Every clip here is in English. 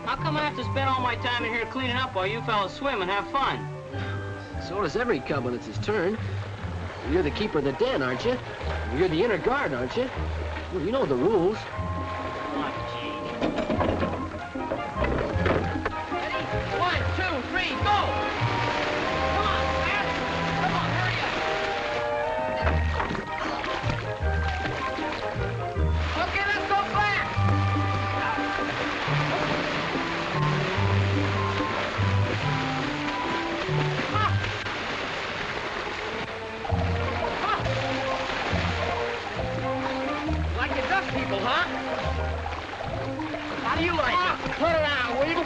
How come I have to spend all my time in here cleaning up while you fellas swim and have fun? So does every cub when it's his turn. You're the keeper of the den, aren't you? You're the inner guard, aren't you? Well, you know the rules. Oh, gee. Ready? 1, 2, 3, go! Come on, man! Come on, hurry up! Okay, let's go fast! Like the duck people, huh? How do you like it? Put it on, will you?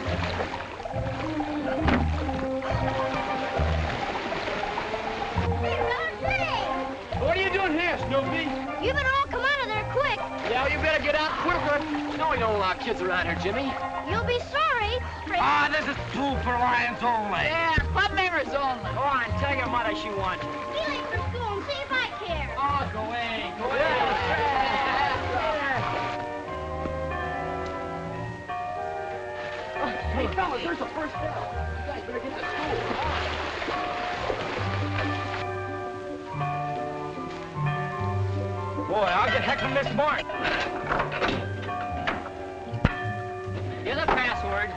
What are you doing here, Snoopy? You better all come out of there quick. Yeah, you better get out quicker. No, we don't allow kids around here, Jimmy. You'll be sorry. Ah, this is food for lions only. Yeah, club members only. Go on, tell your mother she wants you. Be late for school and see if I care. Oh, go away, go away. Hey, fellas, there's the first bell. You guys better get to school. Boy, I'll get heckling this morning. Here's a password.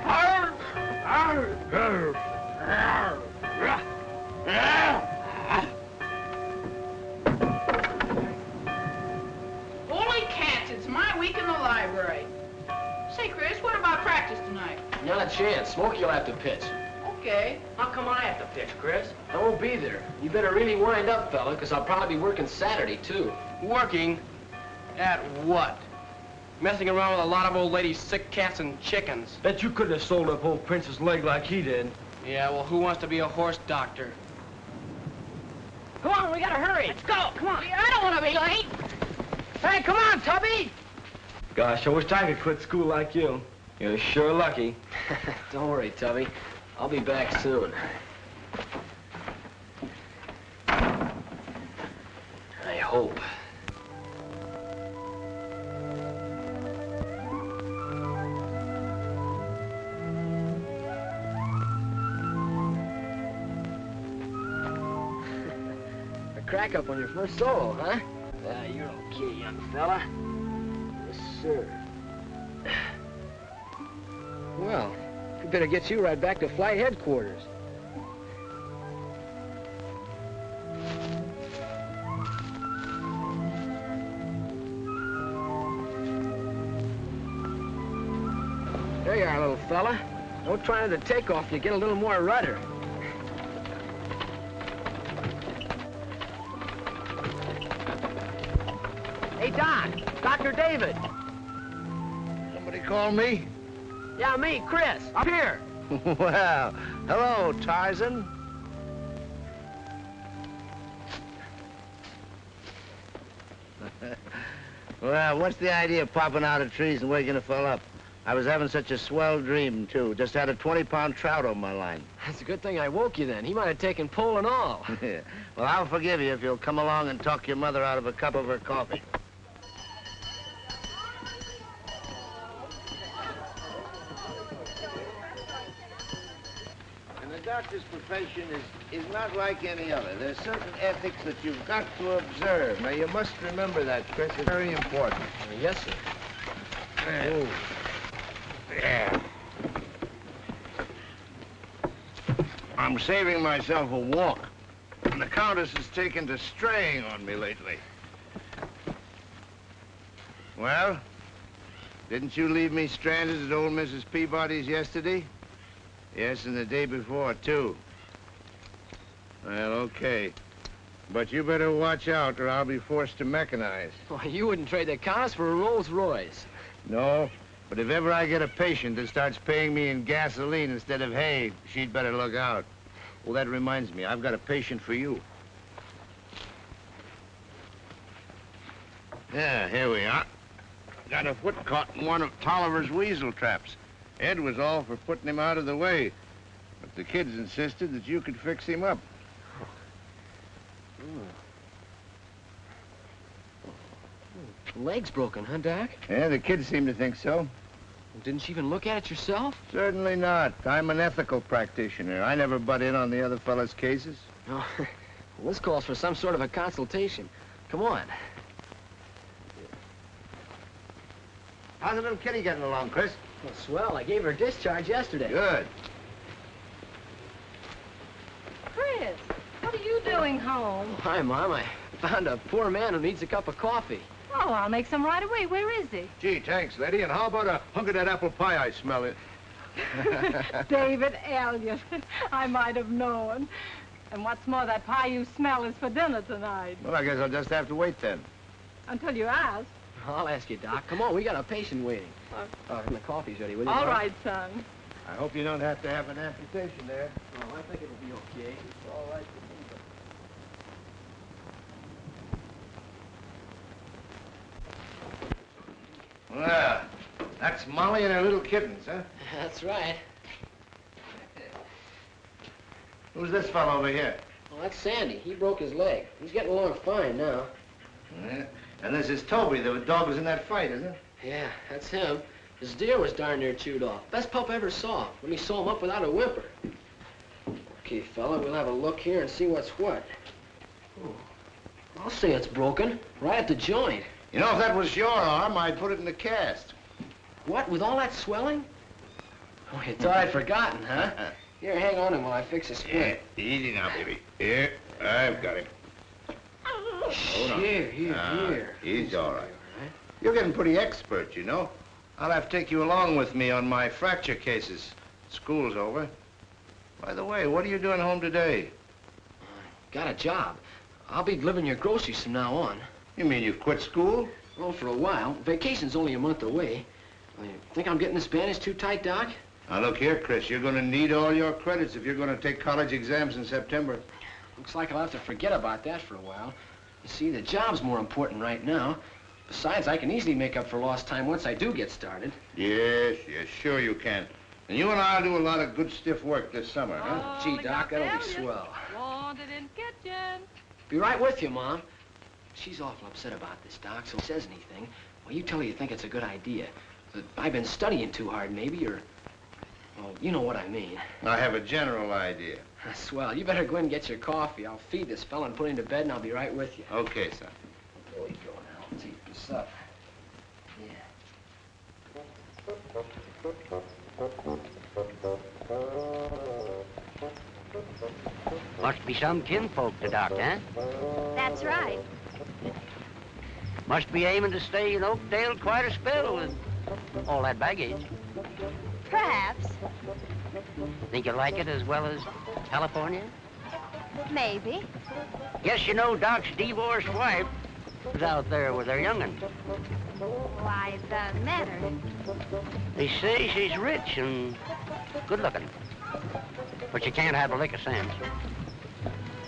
Holy cats, it's my week in the library. Say, Chris, what about practice tonight? Not a chance. Smokey will have to pitch. Okay. How come I have to pitch, Chris? I won't be there. You better really wind up, fella, because I'll probably be working Saturday, too. Working? At what? Messing around with a lot of old ladies' sick cats and chickens. Bet you couldn't have sold up old Prince's leg like he did. Yeah, well, who wants to be a horse doctor? Come on, we gotta hurry. Let's go. Come on. I don't want to be late. Hey, come on, Tubby. Gosh, I wish I could quit school like you. You're sure lucky. Don't worry, Tubby. I'll be back soon. I hope. A crack up on your first solo, huh? You're okay, young fella. Yes, sir. Well, we better get you right back to flight headquarters. There you are, little fella. Don't try to take off. You get a little more rudder. Hey, Doc. Dr. David. Somebody call me? Yeah, me, Chris. Up here. Well, hello, Tarzan. Well, what's the idea of popping out of trees and waking a fella up? I was having such a swell dream, too. Just had a 20-pound trout on my line. That's a good thing I woke you then. He might have taken pole and all. Well, I'll forgive you if you'll come along and talk your mother out of a cup of her coffee. The doctor's profession is not like any other. There's certain ethics that you've got to observe. Now, you must remember that, Chris. It's very important. Yes, sir. Oh. Yeah. I'm saving myself a walk. And the Countess has taken to straying on me lately. Well, didn't you leave me stranded at old Mrs. Peabody's yesterday? Yes, and the day before, too. Well, okay. But you better watch out or I'll be forced to mechanize. Why, you wouldn't trade the Countess for a Rolls Royce. No, but if ever I get a patient that starts paying me in gasoline instead of hay, she'd better look out. Well, that reminds me, I've got a patient for you. Yeah, here we are. Got a foot caught in one of Tolliver's weasel traps. Ed was all for putting him out of the way, but the kids insisted that you could fix him up. Leg's broken, huh, Doc? Yeah, the kids seem to think so. Didn't you even look at it yourself? Certainly not. I'm an ethical practitioner. I never butt in on the other fellas' cases. No. Well, this calls for some sort of a consultation. Come on. How's the little kitty getting along, Chris? Well, swell. I gave her a discharge yesterday. Good. Chris, what are you doing home? Hi, Mom. I found a poor man who needs a cup of coffee. Oh, I'll make some right away. Where is he? Gee, thanks, lady. And how about a hunk of that apple pie I smell it? David Elliott. I might have known. And what's more, that pie you smell is for dinner tonight. Well, I guess I'll just have to wait then. Until you ask. I'll ask you, Doc. Come on, we got a patient waiting. And the coffee's ready, will you, All Doc? right, son. I hope you don't have to have an amputation there. Oh, I think it'll be okay. It's all right for me, but... Well, that's Molly and her little kittens, huh? That's right. Who's this fellow over here? Well, that's Sandy. He broke his leg. He's getting along fine now. Yeah. And this is Toby, the dog was in that fight, isn't it? Yeah, that's him. His deer was darn near chewed off. Best pup I ever saw. Let me sew him up without a whimper. Okay, fella, we'll have a look here and see what's what. Oh, I'll say it's broken. Right at the joint. You know, if that was your arm, I'd put it in the cast. What, with all that swelling? Oh, you thought I'd forgotten, huh? Here, hang on him while I fix a splint. Yeah, easy now, baby. Here, I've got him. Hold on. Here. He's all right. You're getting pretty expert, you know. I'll have to take you along with me on my fracture cases. School's over. By the way, what are you doing home today? Got a job. I'll be delivering your groceries from now on. You mean you've quit school? Well, for a while. Vacation's only a month away. You think I'm getting this bandage too tight, Doc? Now, look here, Chris. You're going to need all your credits if you're going to take college exams in September. Looks like I'll have to forget about that for a while. You see, the job's more important right now. Besides, I can easily make up for lost time once I do get started. Yes, sure you can. And you and I'll do a lot of good stiff work this summer, huh? Gee, Doc, that'll be swell. Wanted in kitchen. Be right with you, Mom. She's awful upset about this, Doc, so if she says anything, well, you tell her you think it's a good idea. That I've been studying too hard, maybe, or... Well, you know what I mean. I have a general idea. Swell. You better go in and get your coffee. I'll feed this fella and put him to bed, and I'll be right with you. Okay, son. There we go now. Let's eat this up. Yeah. Must be some kinfolk to Doc, huh? That's right. Must be aiming to stay in Oakdale quite a spell with all that baggage. Perhaps. Think you like it as well as California? Maybe. Guess you know Doc's divorced wife is out there with her young'un. Why, the matter? They say she's rich and good-looking. But you can't have a lick of sense.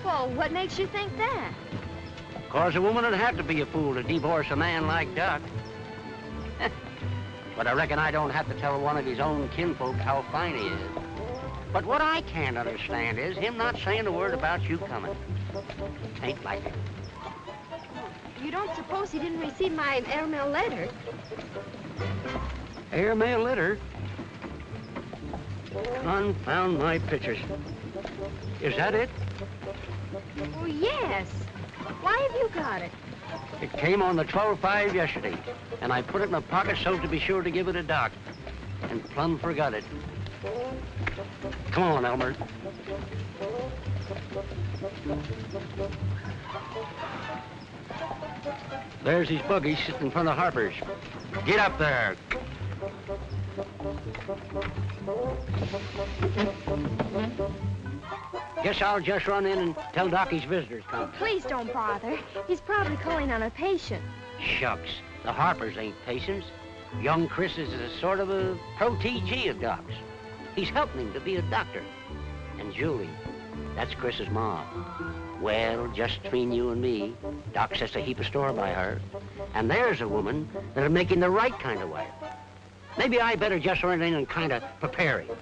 Well, what makes you think that? 'Cause a woman would have to be a fool to divorce a man like Doc. But I reckon I don't have to tell one of his own kinfolk how fine he is. But what I can't understand is him not saying a word about you coming. Ain't like it. You don't suppose he didn't receive my airmail letter? Airmail letter? Confound my pictures. Is that it? Oh, yes. Why have you got it? It came on the 12/5 yesterday, and I put it in my pocket so to be sure to give it to Doc. And plumb forgot it. Come on, Elmer. There's his buggy sitting in front of Harper's. Get up there. Guess I'll just run in and tell Doc his visitor's come. Please don't bother. He's probably calling on a patient. Shucks, the Harpers ain't patients. Young Chris is a sort of a protégé of Doc's. He's helping him to be a doctor. And Julie, that's Chris's mom. Well, just between you and me, Doc sets a heap of store by her. And there's a woman that'll make him the right kind of wife. Maybe I better just run in and kind of prepare him.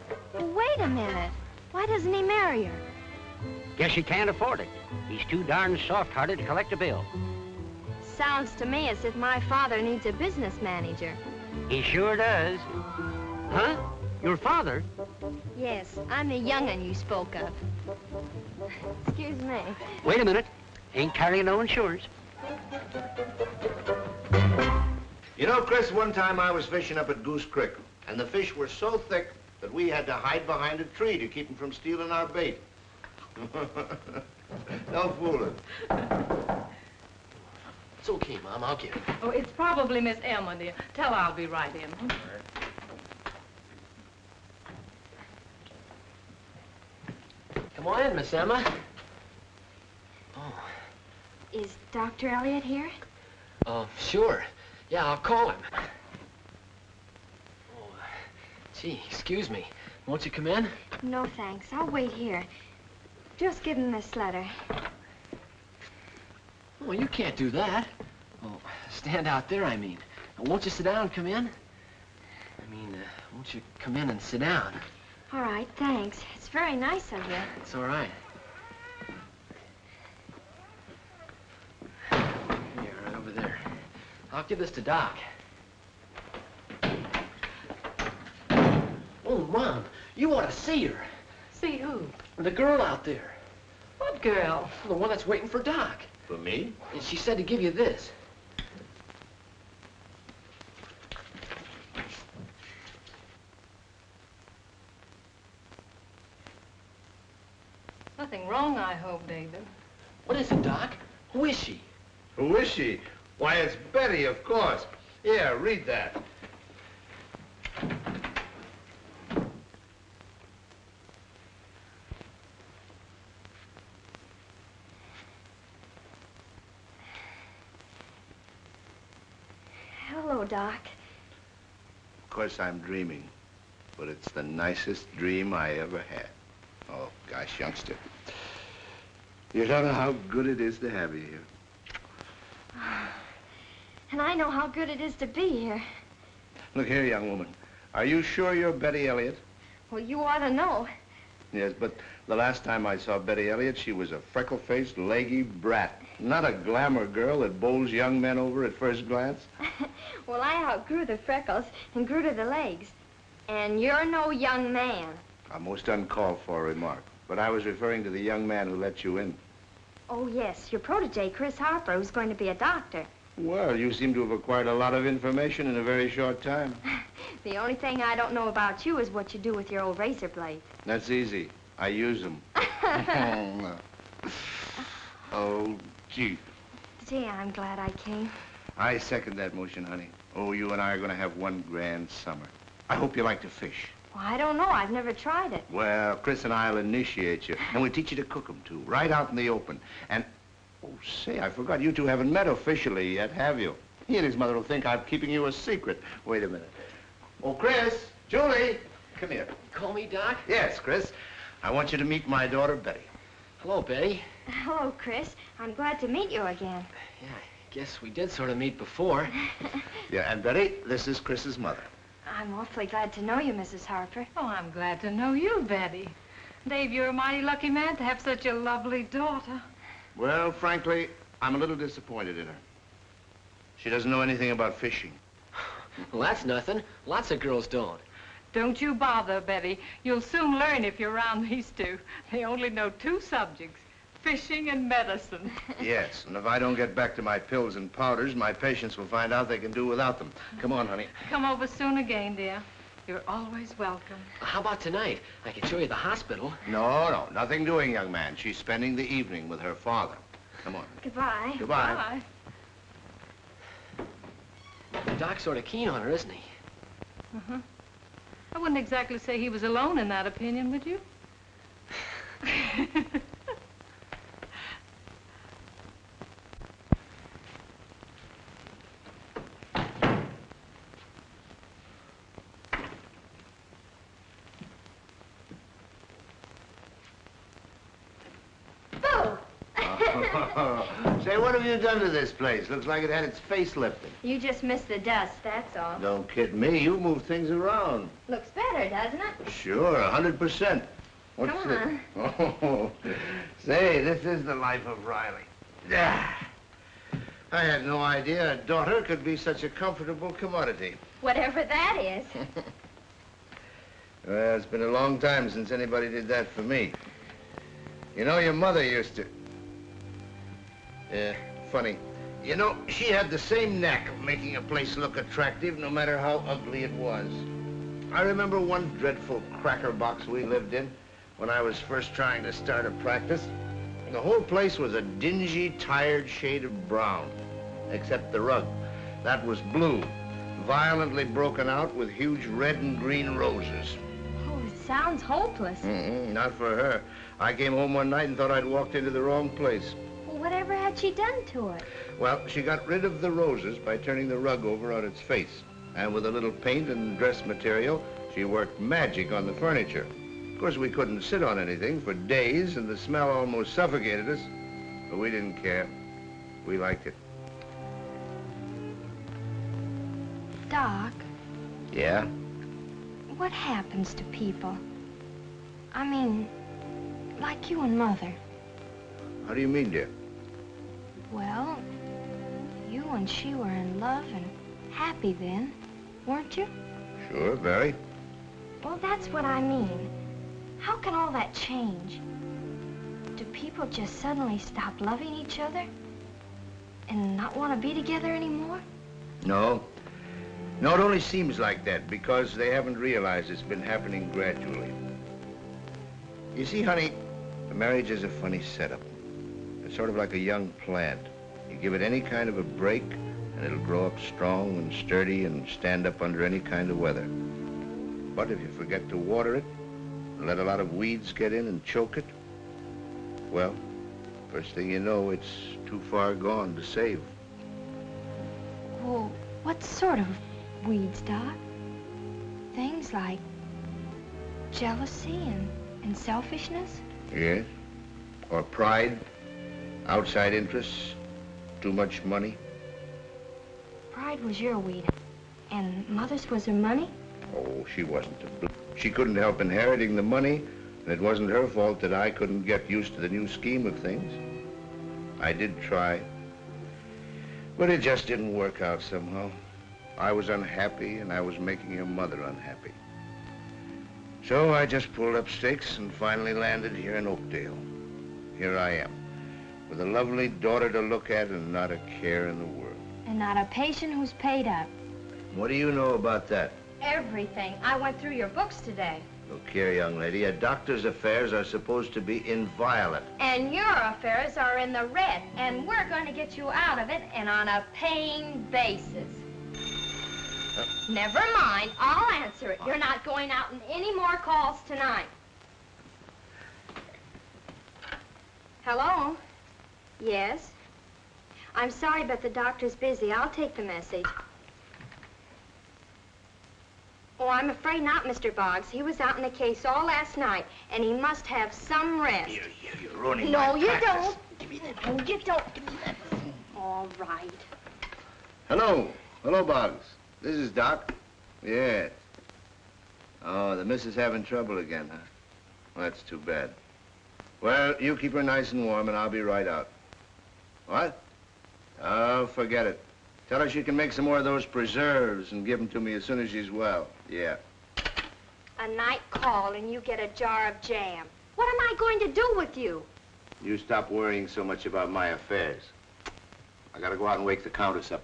Wait a minute. Why doesn't he marry her? Guess he can't afford it. He's too darn soft-hearted to collect a bill. Sounds to me as if my father needs a business manager. He sure does. Your father? Yes, I'm the young'un you spoke of. Excuse me. Wait a minute. Ain't carrying no insurance. You know, Chris, one time I was fishing up at Goose Creek, and the fish were so thick that we had to hide behind a tree to keep them from stealing our bait. No fooling. It's okay, Mom. I'll get it. Oh, it's probably Miss Emma, dear. Tell her I'll be right in. Come on in, Miss Emma. Oh. Is Dr. Elliott here? Sure. Yeah, I'll call him. Oh, gee, excuse me. Won't you come in? No, thanks. I'll wait here. Just give him this letter. Oh, you can't do that. Oh, stand out there, I mean. Won't you sit down and come in? I mean, won't you come in and sit down? All right, thanks. It's very nice of you. It's all right. Here, right over there. I'll give this to Doc. Oh, Mom, you ought to see her. See who? The girl out there. What girl? The one that's waiting for Doc. For me? And she said to give you this. Nothing wrong, I hope, David. What is it, Doc? Who is she? Who is she? Why, it's Betty, of course. Yeah, read that. Hello, Doc. Of course, I'm dreaming, but it's the nicest dream I ever had. Oh, gosh, youngster. You don't know how good it is to have you here. And I know how good it is to be here. Look here, young woman. Are you sure you're Betty Elliott? Well, you ought to know. Yes, but the last time I saw Betty Elliott, she was a freckle-faced, leggy brat. Not a glamour girl that bowls young men over at first glance. Well, I outgrew the freckles and grew to the legs. And you're no young man. A most uncalled for remark. But I was referring to the young man who let you in. Oh, yes, your protege, Chris Harper, who's going to be a doctor. Well, you seem to have acquired a lot of information in a very short time. The only thing I don't know about you is what you do with your old razor blades. That's easy. I use them. Oh, gee. Gee, I'm glad I came. I second that motion, honey. Oh, you and I are going to have one grand summer. I hope you like to fish. Well, I don't know. I've never tried it. Well, Chris and I will initiate you, and we'll teach you to cook them, too, right out in the open. And, oh, say, I forgot, you two haven't met officially yet, have you? He and his mother will think I'm keeping you a secret. Wait a minute. Oh, Chris, Julie, come here. Call me, Doc? Yes, Chris. I want you to meet my daughter, Betty. Hello, Betty. Hello, Chris. I'm glad to meet you again. Yeah, I guess we did sort of meet before. Yeah, and Betty, this is Chris's mother. I'm awfully glad to know you, Mrs. Harper. Oh, I'm glad to know you, Betty. Dave, you're a mighty lucky man to have such a lovely daughter. Well, frankly, I'm a little disappointed in her. She doesn't know anything about fishing. Well, that's nothing. Lots of girls don't. Don't you bother, Betty. You'll soon learn if you're around these two. They only know two subjects, fishing and medicine. Yes, and if I don't get back to my pills and powders, my patients will find out they can do without them. Come on, honey. Come over soon again, dear. You're always welcome. How about tonight? I can show you the hospital. No, nothing doing, young man. She's spending the evening with her father. Come on. Goodbye. Goodbye. Bye. Doc's sort of keen on her, isn't he? Uh-huh. I wouldn't exactly say he was alone in that opinion, would you? Say, what have you done to this place? Looks like it had its face lifted. You just missed the dust, that's all. Don't kid me. You move things around. Looks better, doesn't it? Sure, 100%. What's Come this? on. Oh, say, this is the life of Riley. Ah, I had no idea a daughter could be such a comfortable commodity. Whatever that is. Well, it's been a long time since anybody did that for me. You know, your mother used to... Yeah, funny. You know, she had the same knack of making a place look attractive no matter how ugly it was. I remember one dreadful cracker box we lived in when I was first trying to start a practice. The whole place was a dingy, tired shade of brown, except the rug. That was blue, violently broken out with huge red and green roses. Oh, it sounds hopeless. Not for her. I came home one night and thought I'd walked into the wrong place. Well, whatever had she done to it? Well, she got rid of the roses by turning the rug over on its face. And with a little paint and dress material, she worked magic on the furniture. Of course, we couldn't sit on anything for days, and the smell almost suffocated us. But we didn't care. We liked it. Doc, Yeah? what happens to people? I mean, like you and Mother. How do you mean, dear? Well, you and she were in love and happy then, weren't you? Sure, very. Well, that's what I mean. How can all that change? Do people just suddenly stop loving each other and not want to be together anymore? No. No, it only seems like that because they haven't realized it's been happening gradually. You see, honey, a marriage is a funny setup. It's sort of like a young plant. You give it any kind of a break, and it'll grow up strong and sturdy and stand up under any kind of weather. But if you forget to water it, and let a lot of weeds get in and choke it, well, first thing you know, it's too far gone to save. Well, what sort of weeds, Doc? Things like jealousy and selfishness? Yes? Or pride, outside interests, too much money. Pride was your weed, and Mother's was her money? Oh, she wasn't to blame. She couldn't help inheriting the money, and it wasn't her fault that I couldn't get used to the new scheme of things. I did try, but it just didn't work out somehow. I was unhappy, and I was making her mother unhappy. So I just pulled up stakes and finally landed here in Oakdale. Here I am, with a lovely daughter to look at and not a care in the world. And not a patient who's paid up. What do you know about that? Everything. I went through your books today. Look here, young lady, a doctor's affairs are supposed to be inviolate. And your affairs are in the red, and we're going to get you out of it, and on a paying basis. Never mind, I'll answer it. You're not going out in any more calls tonight. Hello? Yes? I'm sorry, but the doctor's busy. I'll take the message. Oh, I'm afraid not, Mr. Boggs. He was out in the case all last night, and he must have some rest. You're ruining No, my you practice. don't. Give me that. No, you don't. Give me that. All right. Hello. Hello, Boggs. This is Doc. Yes. Oh, the missus having trouble again, huh? Well, that's too bad. Well, you keep her nice and warm, and I'll be right out. What? Oh, forget it. Tell her she can make some more of those preserves and give them to me as soon as she's well. Yeah. A night call, and you get a jar of jam. What am I going to do with you? You stop worrying so much about my affairs. I gotta go out and wake the Countess up.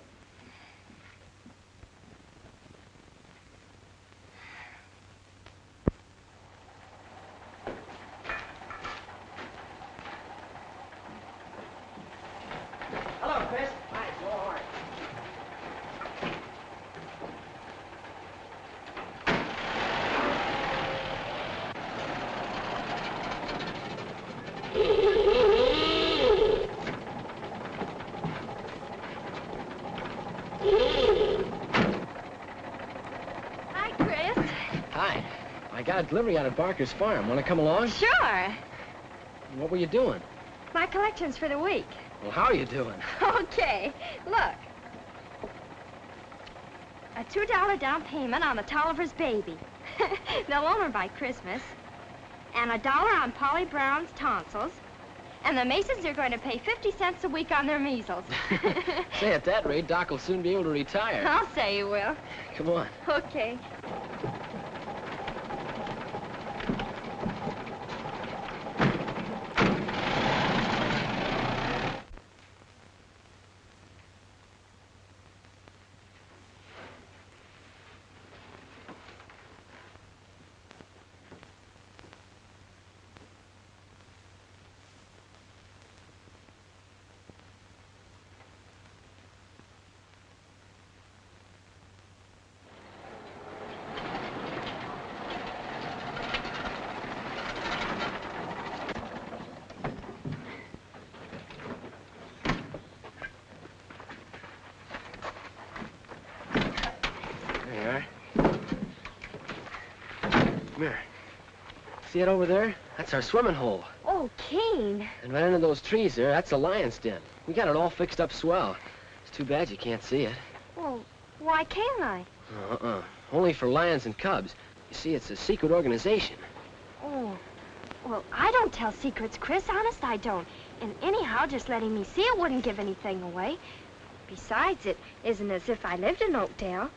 Hello, Chris. Hi, it's all right. Hi, Chris. Hi. I got a delivery out at Barker's farm. Want to come along? Sure. What were you doing? My collections for the week. Well, how are you doing? Okay, look. A $2 down payment on the Tolliver's baby. They'll own her by Christmas. And $1 on Polly Brown's tonsils. And the Masons are going to pay 50 cents a week on their measles. Say, at that rate, Doc will soon be able to retire. I'll say you will. Come on. Okay. Come here. See it over there? That's our swimming hole. Oh, keen. And right under those trees there, that's the lion's den. We got it all fixed up swell. It's too bad you can't see it. Well, why can't I? Only for lions and cubs. You see, it's a secret organization. Oh, well, I don't tell secrets, Chris. Honest, I don't. And anyhow, just letting me see it wouldn't give anything away. Besides, it isn't as if I lived in Oakdale.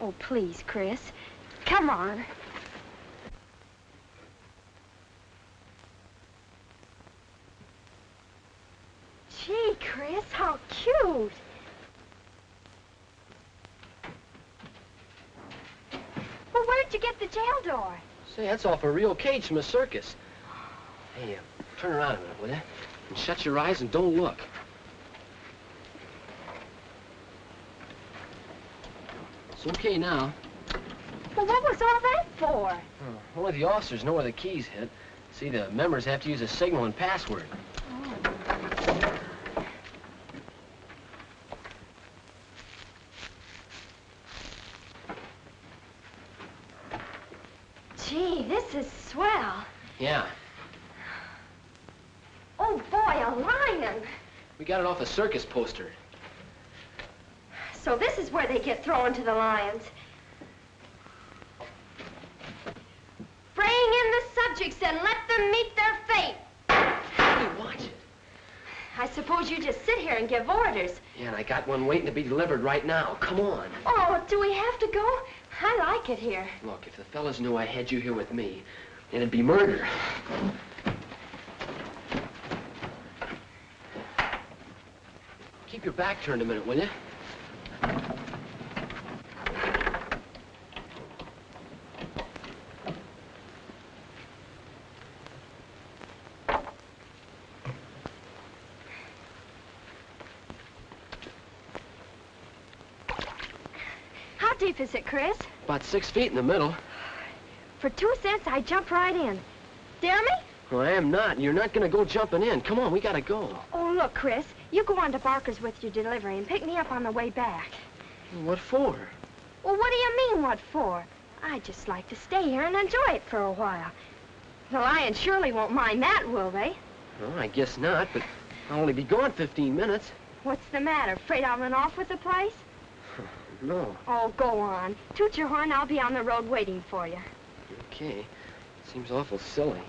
Oh, please, Chris. Come on. Gee, Chris, how cute. Well, where'd you get the jail door? Say, that's off a real cage from a circus. Hey, turn around a minute, will you? And shut your eyes and don't look. It's okay now. Well, what was all that for? Only the officers know where the keys hit. See, the members have to use a signal and password. Gee, this is swell. Yeah. Oh, boy, a lion. We got it off a circus poster. So this is where they get thrown to the lions. Bring in the subjects and let them meet their fate. Hey, watch it. I suppose you just sit here and give orders. Yeah, and I got one waiting to be delivered right now. Come on. Oh, do we have to go? I like it here. Look, if the fellas knew I had you here with me, it'd be murder. Keep your back turned a minute, will you? How deep is it, Chris? About 6 feet in the middle. For 2 cents, I jump right in. Dare me? Well, I am not, and you're not gonna go jumping in. Come on, we gotta go. Oh, look, Chris, you go on to Barker's with your delivery and pick me up on the way back. What for? Well, what do you mean, what for? I'd just like to stay here and enjoy it for a while. The lions surely won't mind that, will they? Well, I guess not, but I'll only be gone 15 minutes. What's the matter? Afraid I'll run off with the place? No. Oh, go on. Toot your horn, I'll be on the road waiting for you. Okay. Seems awful silly.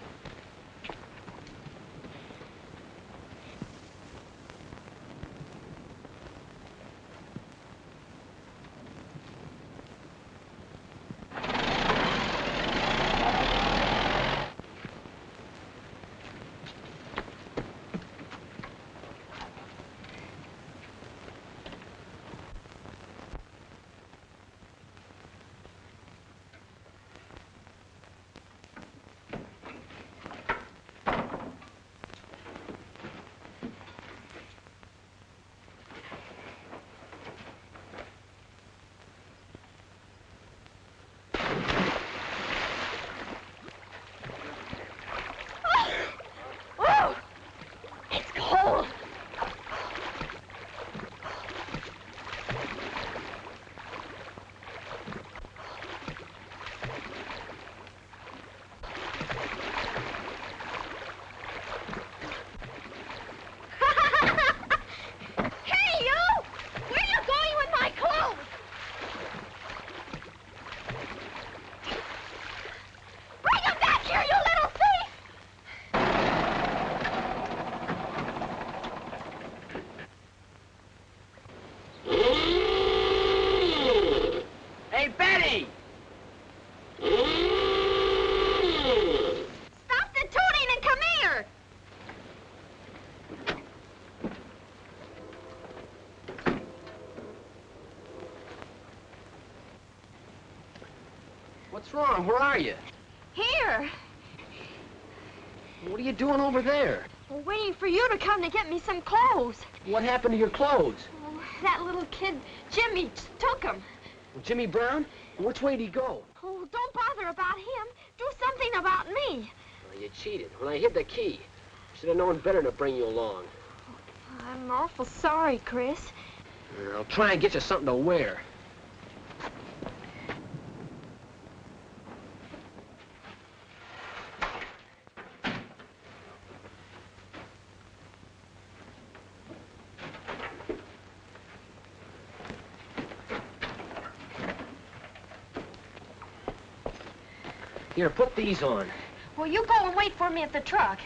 What's wrong? Where are you? Here. What are you doing over there? We're waiting for you to come to get me some clothes. What happened to your clothes? Oh, that little kid, Jimmy, took them. Well, Jimmy Brown? Which way did he go? Oh, don't bother about him. Do something about me. Well, you cheated. When I hid the key, should have known better to bring you along. I'm awful sorry, Chris. I'll try and get you something to wear. Here, put these on. Well, you go and wait for me at the truck.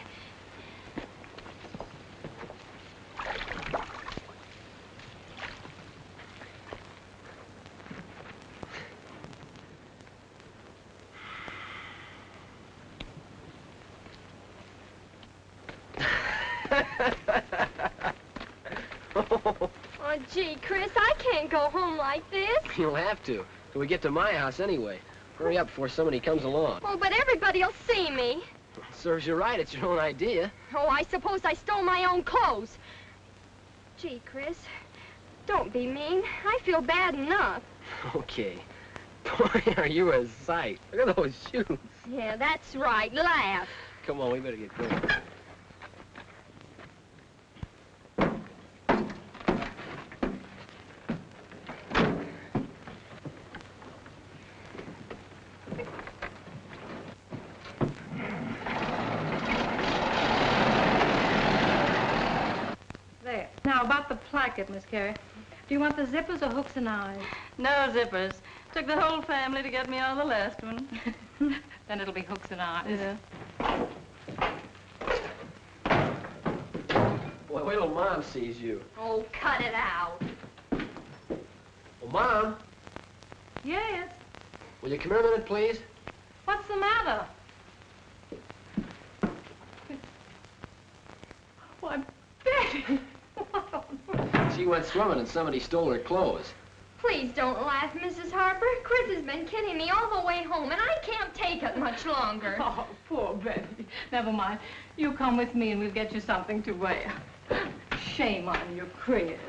Oh, gee, Chris, I can't go home like this. You'll have to, till we get to my house anyway. Hurry up before somebody comes along. Oh, but everybody'll see me. Serves you right, it's your own idea. Oh, I suppose I stole my own clothes. Gee, Chris, don't be mean. I feel bad enough. Okay. Boy, are you a sight. Look at those shoes. Yeah, that's right. Laugh. Come on, we better get going. There. Now, about the placket, Miss Carey. Do you want the zippers or hooks and eyes? No zippers. Took the whole family to get me on the last one. Then it'll be hooks and eyes. Yeah. Boy, wait till Mom sees you. Oh, cut it out. Well, Mom, Yes. will you come here a minute, please? What's the matter? Why, Betty! She went swimming and somebody stole her clothes. Please don't laugh, Mrs. Harper. Chris has been kidding me all the way home, and I can't take it much longer. Oh, poor Betty. Never mind. You come with me and we'll get you something to wear. Shame on you, Chris.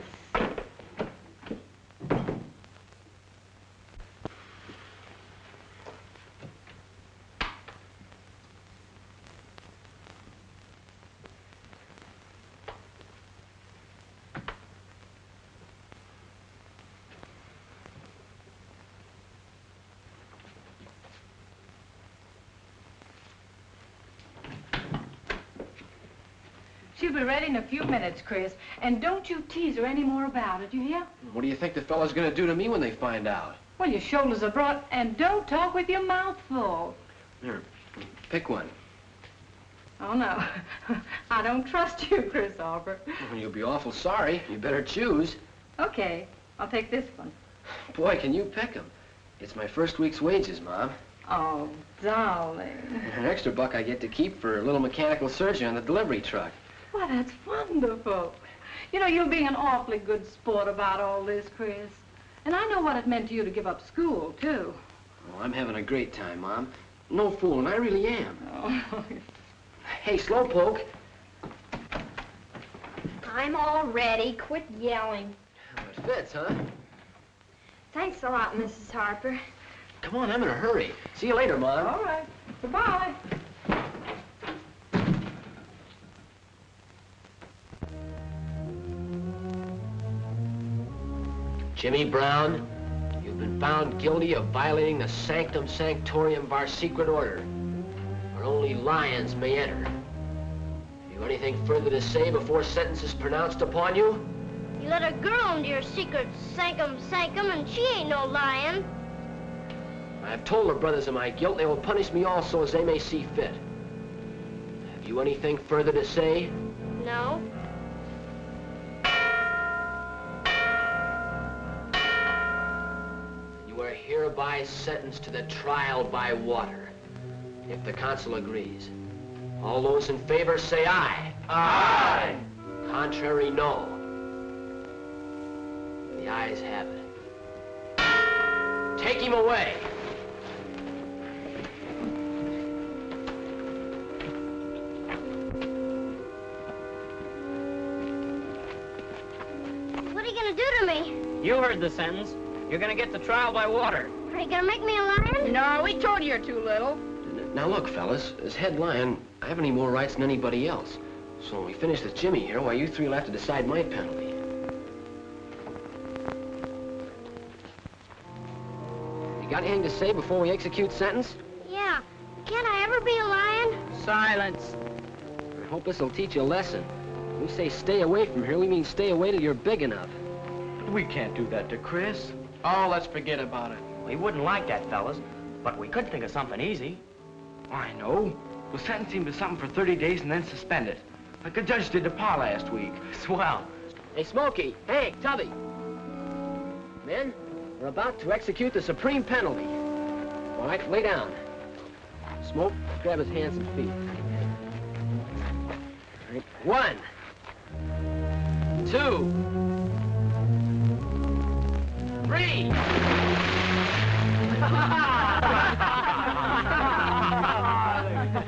She'll be ready in a few minutes, Chris. And don't you tease her any more about it, you hear? What do you think the fellow's gonna do to me when they find out? Well, your shoulders are broad, and don't talk with your mouth full. Here, pick one. Oh, no. I don't trust you, Chris Harper. Well, you'll be awful sorry. You better choose. Okay, I'll take this one. Boy, can you pick 'em. It's my first week's wages, Mom. Oh, darling. An extra buck I get to keep for a little mechanical surgery on the delivery truck. Well, that's wonderful. You know, you're being an awfully good sport about all this, Chris. And I know what it meant to you to give up school, too. Oh, I'm having a great time, Mom. No fooling, I really am. Oh. Hey, Slowpoke. I'm all ready. Quit yelling. Well, it fits, huh? Thanks a lot, Mrs. Harper. Come on, I'm in a hurry. See you later, Mom. All right. Goodbye. Jimmy Brown, you've been found guilty of violating the sanctum sanctorium of our secret order, where only lions may enter. Have you anything further to say before sentence is pronounced upon you? You let a girl into your secret sanctum sanctum, and she ain't no lion. I have told the brothers of my guilt. They will punish me also as they may see fit. Have you anything further to say? No. You are hereby sentenced to the trial by water, if the consul agrees. All those in favor say aye. Aye. Contrary, no. The ayes have it. Take him away. What are you gonna do to me? You heard the sentence. You're gonna get the trial by water. Are you gonna make me a lion? No, we told you you're too little. Now look, fellas, as head lion, I have any more rights than anybody else. So when we finish with Jimmy here, why, you three will have to decide my penalty. You got anything to say before we execute sentence? Yeah. Can't I ever be a lion? Silence. I hope this will teach you a lesson. When we say stay away from here, we mean stay away till you're big enough. We can't do that to Chris. Oh, let's forget about it. We wouldn't like that, fellas, but we could think of something easy. Oh, I know. We'll sentence him to something for 30 days and then suspend it. Like the judge did to Pa last week. Swell. Hey, Smokey. Hey, Tubby. Men, we're about to execute the supreme penalty. All right, lay down. Smoke, grab his hands and feet. All right, 1, 2, 3.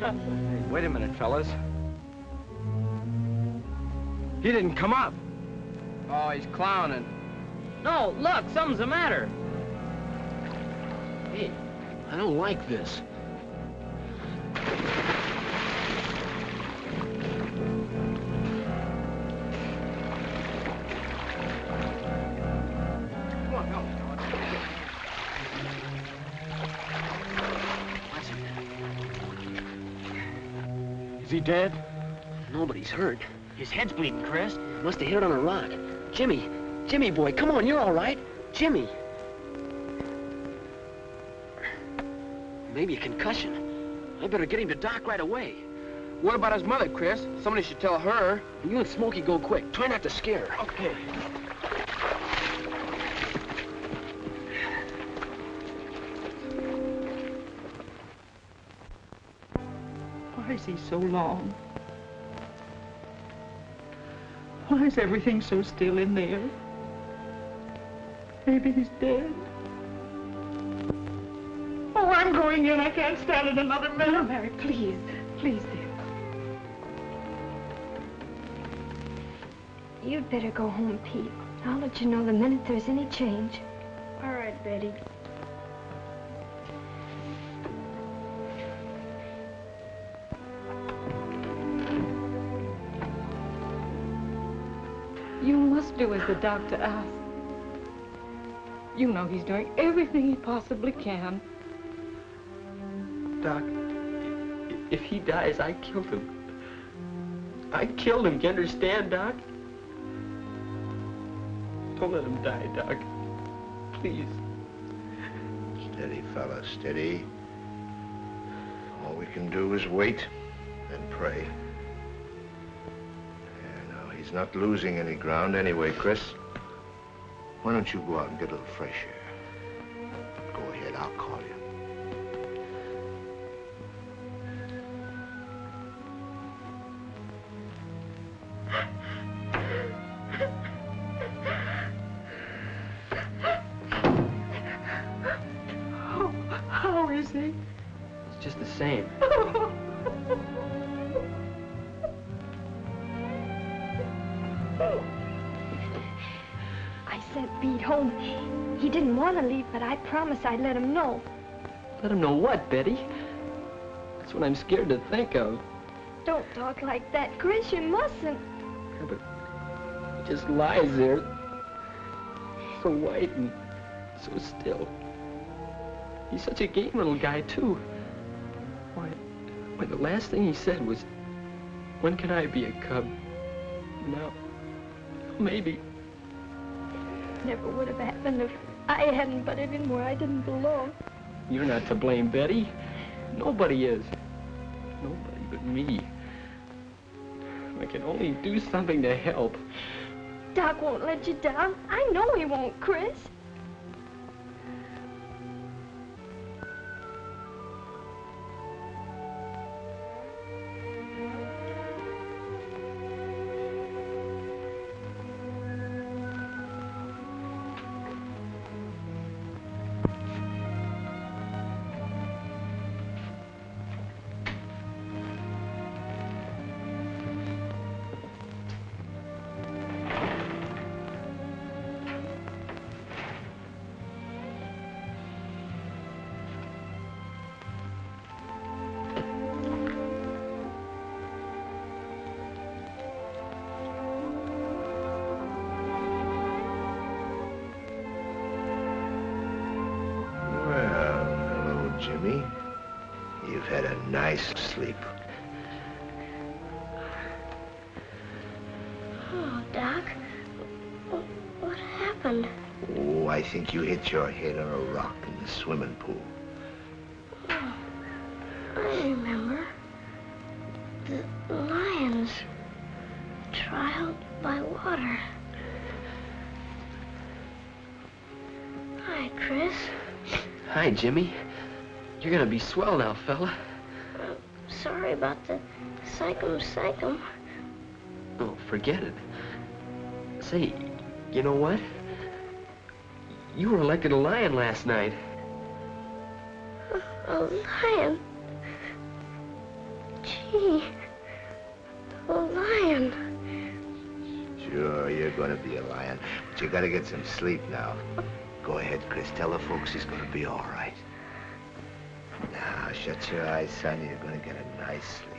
Hey, wait a minute, fellas. He didn't come up. Oh, he's clowning. No, look, something's the matter. Hey, I don't like this. Come on, help me. Is he dead? Nobody's hurt. His head's bleeding, Chris. Must have hit on a rock. Jimmy boy, come on, you're all right. Jimmy. Maybe a concussion. I better get him to Doc right away. What about his mother, Chris? Somebody should tell her. You and Smokey go quick. Try not to scare her. Okay. Why is he so long? Why is everything so still in there? Maybe he's dead. Oh, I'm going in. I can't stand it another minute. No, Mary, please. Please, dear. You'd better go home, Pete. I'll let you know the minute there's any change. All right, Betty. You must do as the doctor asks. You know he's doing everything he possibly can. Doc, if he dies, I killed him. I killed him, you understand, Doc? Don't let him die, Doc. Please. Steady, fella, steady. All we can do is wait and pray. Yeah, no, he's not losing any ground anyway, Chris. Why don't you go out and get a little fresh air? Go ahead, I'll call you. How is he? It's just the same. I sent Pete home. He didn't want to leave, but I promised I'd let him know. Let him know what, Betty? That's what I'm scared to think of. Don't talk like that, Chris. You mustn't. Yeah, but he just lies there, so white and so still. He's such a game little guy, too. Why, the last thing he said was, when can I be a cub? Now, maybe. Never would have happened if I hadn't butted in where I didn't belong. You're not to blame, Betty. Nobody is. Nobody but me. I can only do something to help. Doc won't let you down. I know he won't, Chris. Jimmy. You've had a nice sleep. Oh, Doc. What happened? Oh, I think you hit your head on a rock in the swimming pool. I remember. The lions. Trial by water. Hi, Chris. Hi, Jimmy. You're gonna be swell now, fella. Sorry about the psychum. Oh, forget it. Say, you know what? You were elected a lion last night. A lion? Gee, a lion. Sure, you're gonna be a lion, but you gotta get some sleep now. Go ahead, Chris. Tell the folks he's gonna be all right. Now, shut your eyes, son. You're gonna get a nice sleep.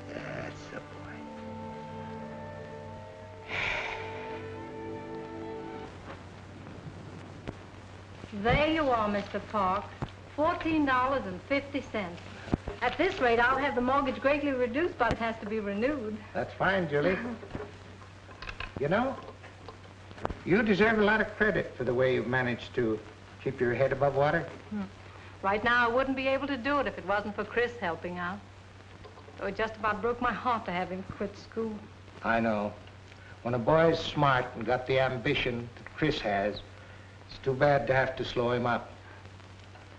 That's the boy. There you are, Mr. Park. $14.50. At this rate, I'll have the mortgage greatly reduced, but it has to be renewed. That's fine, Julie. You know, you deserve a lot of credit for the way you've managed to keep your head above water. Right now, I wouldn't be able to do it if it wasn't for Chris helping out. Though it just about broke my heart to have him quit school. I know. When a boy's smart and got the ambition that Chris has, it's too bad to have to slow him up.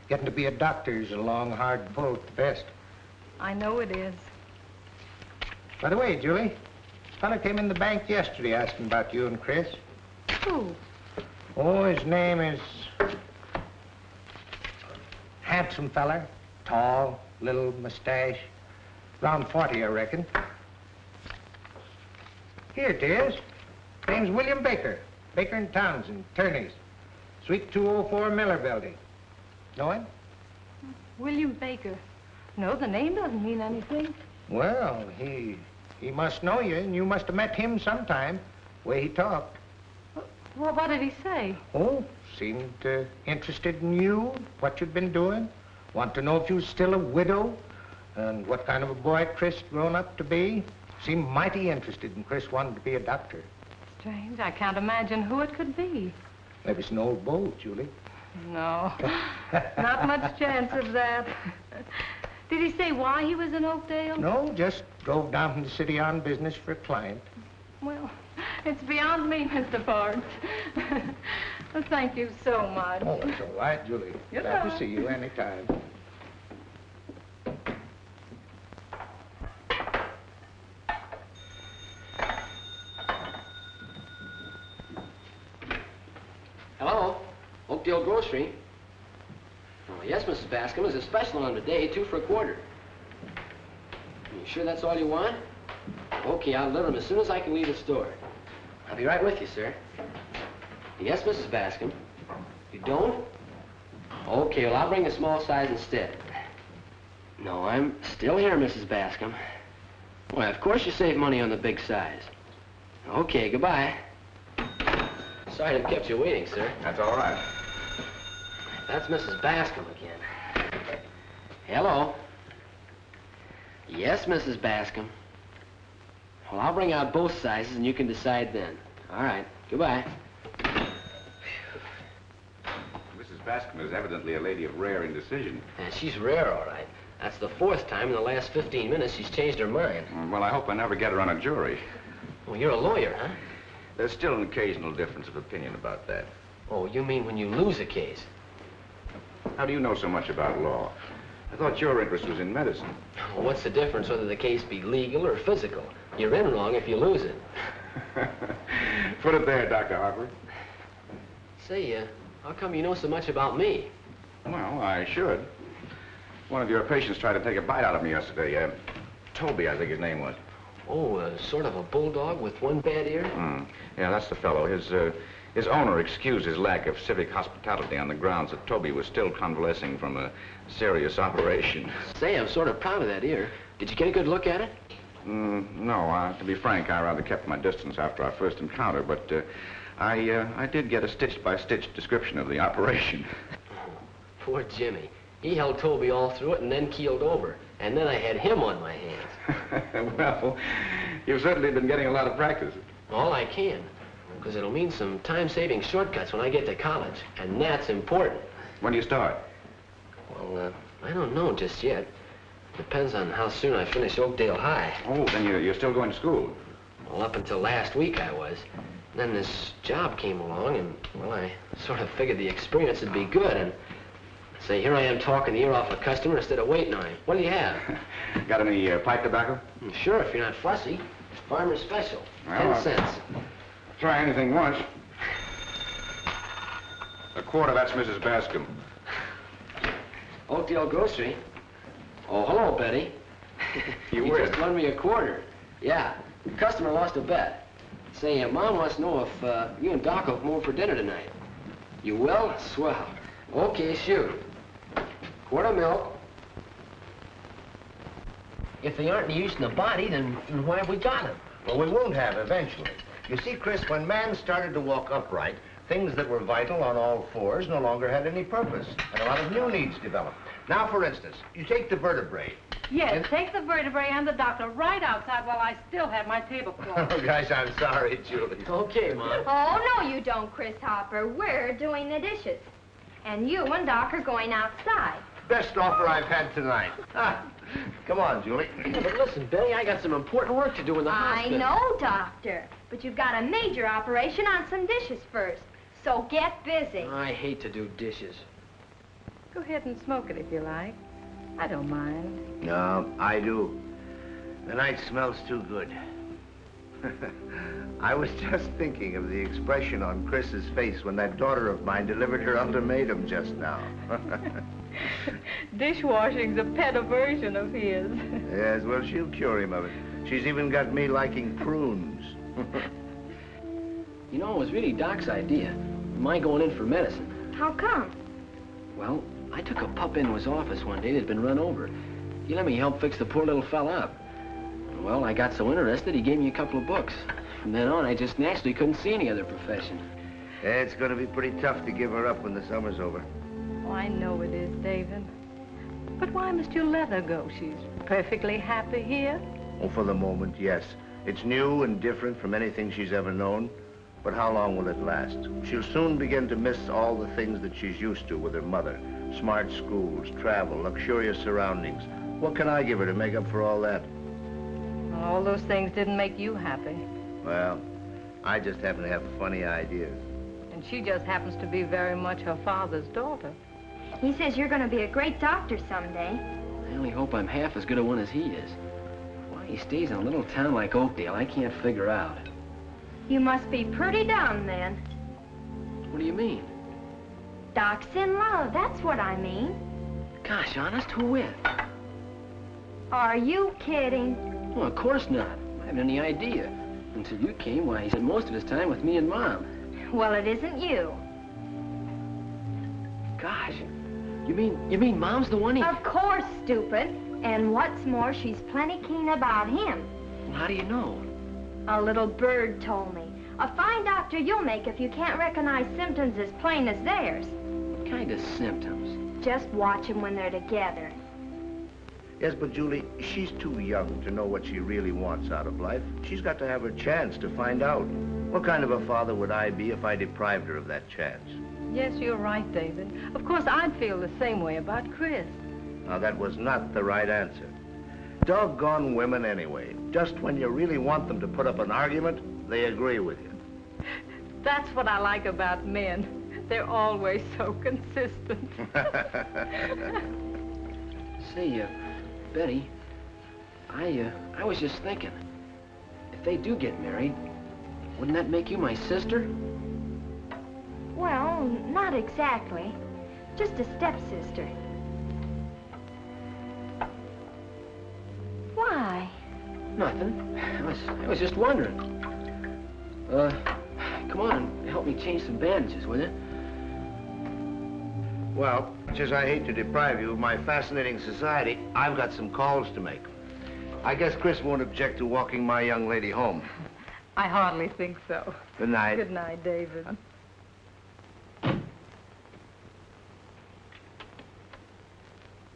Getting to be a doctor is a long, hard pull at the best. I know it is. By the way, Julie, this fella came in the bank yesterday asking about you and Chris. Who? Oh, his name is... Handsome fella. Tall, little mustache. Around 40, I reckon. Here it is. Name's William Baker. Baker and Townsend, attorneys. Suite 204 Miller Building. Know him? William Baker. No, the name doesn't mean anything. Well, he must know you, and you must have met him sometime, the way he talked. Well, what did he say? Oh, seemed interested in you, what you'd been doing. Want to know if you was still a widow, and what kind of a boy Chris had grown up to be. Seemed mighty interested in Chris wanting to be a doctor. Strange. I can't imagine who it could be. Maybe it's an old beau, Julie. No, not much chance of that. Did he say why he was in Oakdale? No, just drove down from the city on business for a client. Well, it's beyond me, Mr. Parks. Well, thank you so much. Oh, it's all right, Julie. Glad to see you anytime. Hello? Oakdale Grocery? Oh, yes, Mrs. Bascom. There's a special on today, 2 for a quarter. You sure that's all you want? Okay, I'll deliver them as soon as I can leave the store. I'll be right with you, sir. Yes, Mrs. Bascom. You don't? Okay, well, I'll bring the small size instead. No, I'm still here, Mrs. Bascom. Well, of course you save money on the big size. Okay, goodbye. Sorry to have kept you waiting, sir. That's all right. That's Mrs. Bascom again. Hello? Yes, Mrs. Bascom. Well, I'll bring out both sizes and you can decide then. All right, goodbye. Mrs. Bascom is evidently a lady of rare indecision. And she's rare, all right. That's the 4th time in the last 15 minutes she's changed her mind. Well, I hope I never get her on a jury. Well, you're a lawyer, huh? There's still an occasional difference of opinion about that. Oh, you mean when you lose a case? How do you know so much about law? I thought your interest was in medicine. Well, what's the difference whether the case be legal or physical? You're in wrong if you lose it. Put it there, Dr. Harper. Say, how come you know so much about me? Well, I should. One of your patients tried to take a bite out of me yesterday. Toby, I think his name was. Oh, sort of a bulldog with one bad ear? Yeah, that's the fellow. His owner excused his lack of civic hospitality on the grounds that Toby was still convalescing from a serious operation. Say, I'm sort of proud of that ear. Did you get a good look at it? No. To be frank, I rather kept my distance after our first encounter, but I did get a stitch-by-stitch description of the operation. Poor Jimmy. He held Toby all through it and then keeled over. And then I had him on my hands. Well, you've certainly been getting a lot of practice. All I can, because it'll mean some time-saving shortcuts when I get to college, and that's important. When do you start? Well, I don't know just yet. Depends on how soon I finish Oakdale High. Oh, then you're still going to school? Well, up until last week I was. Then this job came along, and, well, I sort of figured the experience would be good, and say, here I am talking the ear off a customer instead of waiting on him. What do you have? Got any pipe tobacco? Sure, if you're not fussy. Farmer's special. Well, 10 cents. Try anything once. A quarter, that's Mrs. Bascom. Oakdale Grocery. Oh, hello, Betty. You He win. just won me a quarter. Yeah, the customer lost a bet. Say, Mom wants to know if you and Doc will come over for dinner tonight. You will? Swell. Okay, shoot. Quart of milk. If they aren't any use in the body, then why have we got them? Well, we won't have eventually. You see, Chris, when man started to walk upright, things that were vital on all fours no longer had any purpose, and a lot of new needs developed. Now, for instance, you take the vertebrae. Yes, take the vertebrae and the doctor right outside while I still have my tablecloth. Oh, guys, I'm sorry, Julie. Okay, Mom. Oh, no, you don't, Chris Harper. We're doing the dishes. And you and Doc are going outside. Best offer I've had tonight. Ah, come on, Julie. Yeah, but listen, Betty, I got some important work to do in the hospital. I know, Doctor. But you've got a major operation on some dishes first. So get busy. I hate to do dishes. Go ahead and smoke it if you like. I don't mind. No, I do. The night smells too good. I was just thinking of the expression on Chris's face when that daughter of mine delivered her ultimatum just now. Dishwashing's a pet aversion of his. Yes, well, she'll cure him of it. She's even got me liking prunes. You know, it was really Doc's idea. My going in for medicine. How come? Well, I took a pup into his office one day that'd been run over. He let me help fix the poor little fella up. Well, I got so interested, he gave me a couple of books. From then on, I just naturally couldn't see any other profession. It's going to be pretty tough to give her up when the summer's over. Oh, I know it is, David. But why must you let her go? She's perfectly happy here. Oh, for the moment, yes. It's new and different from anything she's ever known. But how long will it last? She'll soon begin to miss all the things that she's used to with her mother. Smart schools, travel, luxurious surroundings. What can I give her to make up for all that? All those things didn't make you happy. Well, I just happen to have funny ideas. And she just happens to be very much her father's daughter. He says you're going to be a great doctor someday. I only hope I'm half as good a one as he is. Why he stays in a little town like Oakdale, I can't figure out. You must be pretty down then. What do you mean? Doc's in love, that's what I mean. Gosh, honest, who with? Are you kidding? Well, of course not. I haven't any idea. Until you came, why, he spent most of his time with me and Mom. Well, it isn't you. Gosh, you mean Mom's the one he... Of course, stupid. And what's more, she's plenty keen about him. Well, how do you know? A little bird told me. A fine doctor you'll make if you can't recognize symptoms as plain as theirs. What kind of symptoms? Just watch them when they're together. Yes, but Julie, she's too young to know what she really wants out of life. She's got to have her chance to find out. What kind of a father would I be if I deprived her of that chance? Yes, you're right, David. Of course, I'd feel the same way about Chris. Now, that was not the right answer. Doggone women anyway. Just when you really want them to put up an argument, they agree with you. That's what I like about men. They're always so consistent. Say, Betty, I was just thinking, if they do get married, wouldn't that make you my sister? Well, not exactly. Just a stepsister. Why? Nothing. I was just wondering. Come on and help me change some bandages, will you? Well, much as I hate to deprive you of my fascinating society, I've got some calls to make. I guess Chris won't object to walking my young lady home. I hardly think so. Good night. Good night, David. I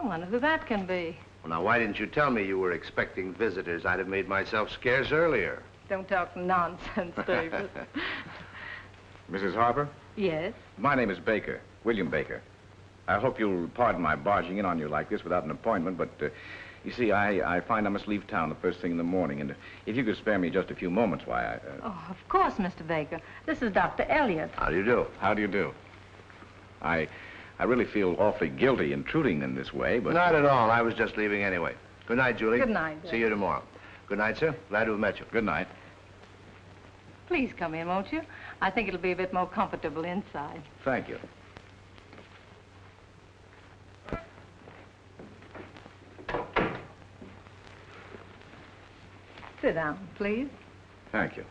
wonder who that can be. Well, now, why didn't you tell me you were expecting visitors? I'd have made myself scarce earlier. Don't talk nonsense, David. Mrs. Harper? Yes? My name is Baker, William Baker. I hope you'll pardon my barging in on you like this without an appointment, but you see, I find I must leave town the first thing in the morning, and if you could spare me just a few moments, why, Oh, of course, Mr. Baker. This is Dr. Elliott. How do you do? How do you do? I really feel awfully guilty intruding in this way, but... Not at all. I was just leaving anyway. Good night, Julie. Good night, Dad. See you tomorrow. Good night, sir. Glad to have met you. Good night. Please come in, won't you? I think it'll be a bit more comfortable inside. Thank you. Sit down, please. Thank you.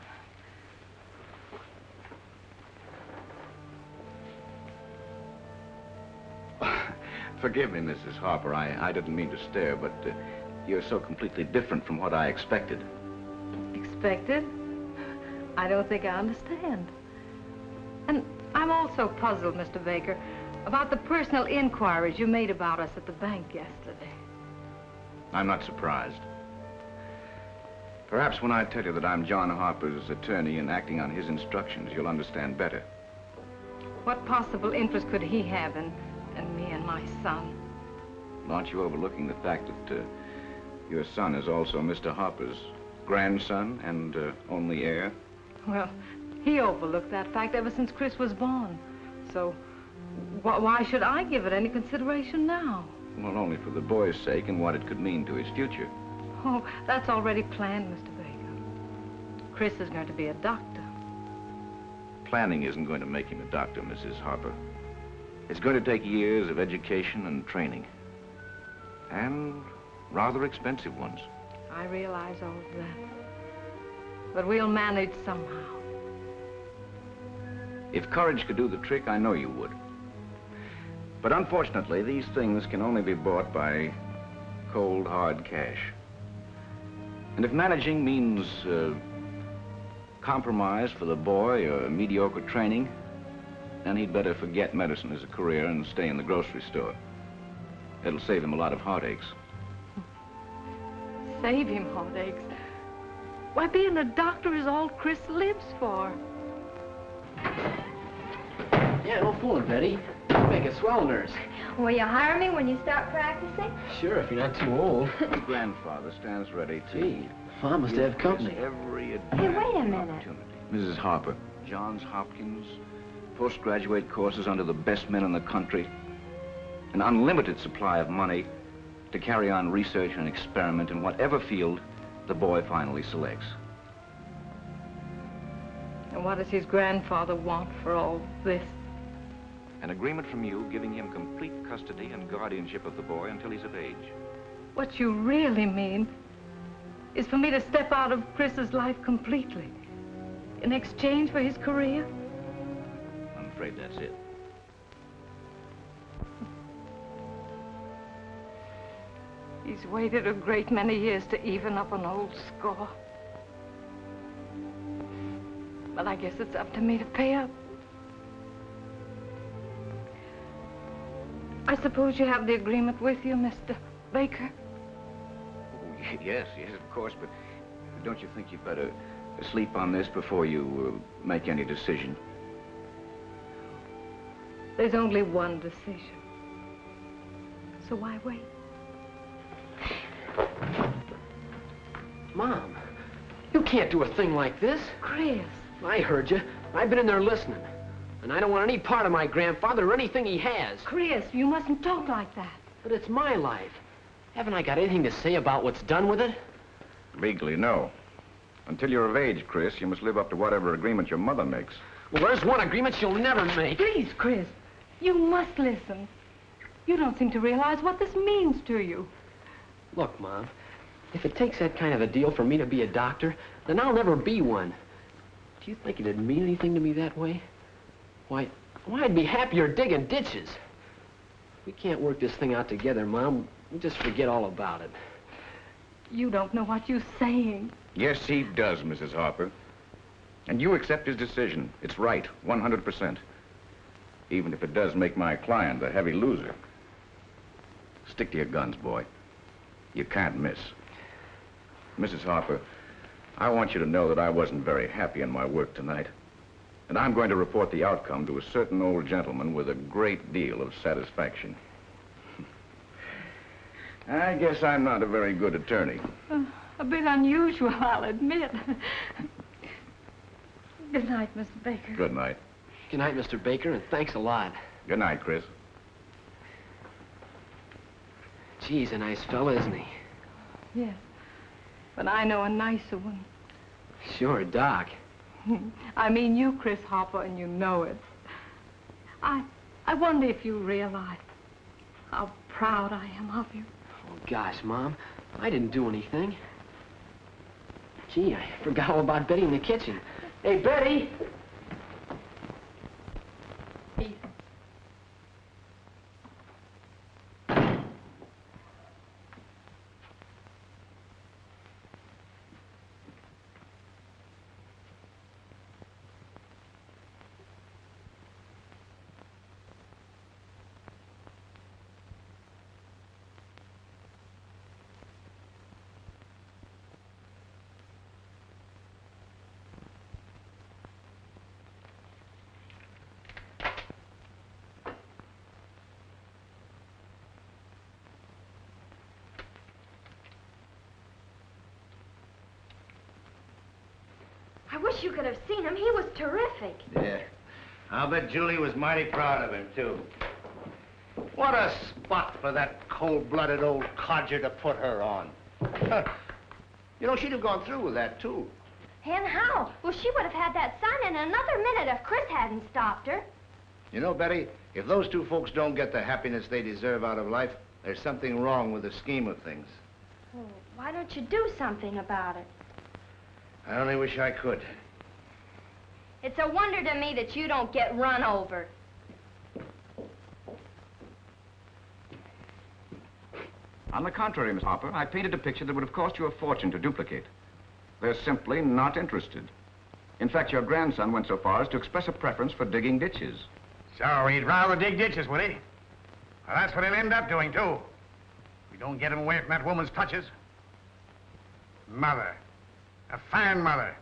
Forgive me, Mrs. Harper. I didn't mean to stare, but you're so completely different from what I expected. Expected? I don't think I understand. And I'm also puzzled, Mr. Baker, about the personal inquiries you made about us at the bank yesterday. I'm not surprised. Perhaps when I tell you that I'm John Harper's attorney and acting on his instructions, you'll understand better. What possible interest could he have in me and my son? Aren't you overlooking the fact that your son is also Mr. Harper's grandson and only heir? Well, he overlooked that fact ever since Chris was born. So, why should I give it any consideration now? Well, only for the boy's sake and what it could mean to his future. Oh, that's already planned, Mr. Baker. Chris is going to be a doctor. Planning isn't going to make him a doctor, Mrs. Harper. It's going to take years of education and training. And rather expensive ones. I realize all of that. But we'll manage somehow. If courage could do the trick, I know you would. But unfortunately, these things can only be bought by cold, hard cash. And if managing means compromise for the boy or mediocre training, then he'd better forget medicine as a career and stay in the grocery store. It'll save him a lot of heartaches. Save him heartaches? Why, being a doctor is all Chris lives for. Yeah, no fooling, Betty. You make a swell nurse. Will you hire me when you start practicing? Sure, if you're not too old. Your grandfather stands ready to... Gee, Mom must have company. Every Hey, wait a minute. opportunity. Mrs. Harper, Johns Hopkins, postgraduate courses under the best men in the country, an unlimited supply of money to carry on research and experiment in whatever field the boy finally selects. And what does his grandfather want for all this? An agreement from you giving him complete custody and guardianship of the boy until he's of age. What you really mean is for me to step out of Chris's life completely in exchange for his career? I'm afraid that's it. He's waited a great many years to even up an old score. But I guess it's up to me to pay up. I suppose you have the agreement with you, Mr. Baker? Oh, yes, of course, but don't you think you'd better sleep on this before you make any decision? There's only one decision. So why wait? Mom, you can't do a thing like this. Chris. I heard you. I've been in there listening. And I don't want any part of my grandfather or anything he has. Chris, you mustn't talk like that. But it's my life. Haven't I got anything to say about what's done with it? Legally, no. Until you're of age, Chris, you must live up to whatever agreement your mother makes. Well, there's one agreement she'll never make. Please, Chris, you must listen. You don't seem to realize what this means to you. Look, Mom, if it takes that kind of a deal for me to be a doctor, then I'll never be one. Do you think it'd mean anything to me that way? Why, I'd be happier digging ditches. We can't work this thing out together, Mom. We'll just forget all about it. You don't know what you're saying. Yes, he does, Mrs. Harper. And you accept his decision. It's right, 100%. Even if it does make my client a heavy loser. Stick to your guns, boy. You can't miss. Mrs. Harper, I want you to know that I wasn't very happy in my work tonight. And I'm going to report the outcome to a certain old gentleman with a great deal of satisfaction. I guess I'm not a very good attorney. A bit unusual, I'll admit. Good night, Mr. Baker. Good night. Good night, Mr. Baker, and thanks a lot. Good night, Chris. Gee, he's a nice fella, isn't he? Yes, but I know a nicer one. Sure, Doc. I mean you, Chris Harper, and you know it. I wonder if you realize how proud I am of you. Oh, gosh, Mom, I didn't do anything. Gee, I forgot all about Betty in the kitchen. Hey, Betty! I wish you could have seen him. He was terrific. Yeah. I'll bet Julie was mighty proud of him, too. What a spot for that cold-blooded old codger to put her on. You know, she'd have gone through with that, too. And how? Well, she would have had that son in another minute if Chris hadn't stopped her. You know, Betty, if those two folks don't get the happiness they deserve out of life, there's something wrong with the scheme of things. Well, why don't you do something about it? I only wish I could. It's a wonder to me that you don't get run over. On the contrary, Miss Harper, I painted a picture that would have cost you a fortune to duplicate. They're simply not interested. In fact, your grandson went so far as to express a preference for digging ditches. So he'd rather dig ditches, would he? Well, that's what he'll end up doing, too. We don't get him away from that woman's clutches. Mother. A fine mother.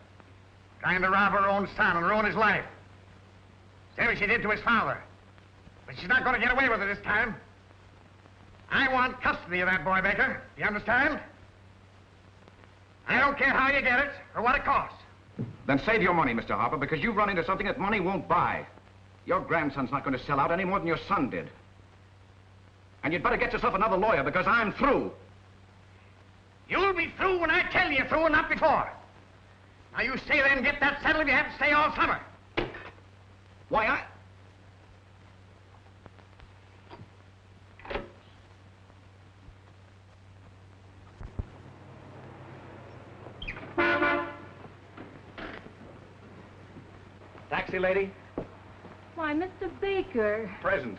Trying to rob her own son and ruin his life. Same as she did to his father. But she's not going to get away with it this time. I want custody of that boy, Baker. Do you understand? I don't care how you get it or what it costs. Then save your money, Mr. Harper, because you've run into something that money won't buy. Your grandson's not going to sell out any more than your son did. And you'd better get yourself another lawyer, because I'm through. You'll be through when I tell you through and not before. Now you stay there and get that settled if you have to stay all summer. Why, Taxi, lady? Why, Mr. Baker. Present.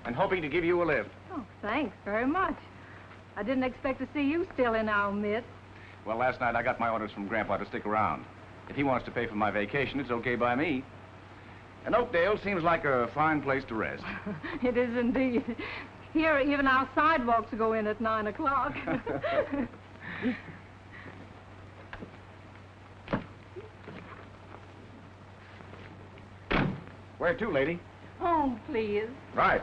And hoping to give you a lift. Oh, thanks very much. I didn't expect to see you still in our midst. Well, last night I got my orders from Grandpa to stick around. If he wants to pay for my vacation, it's okay by me. And Oakdale seems like a fine place to rest. It is indeed. Here, even our sidewalks go in at 9 o'clock. Where to, lady? Home, please. Right.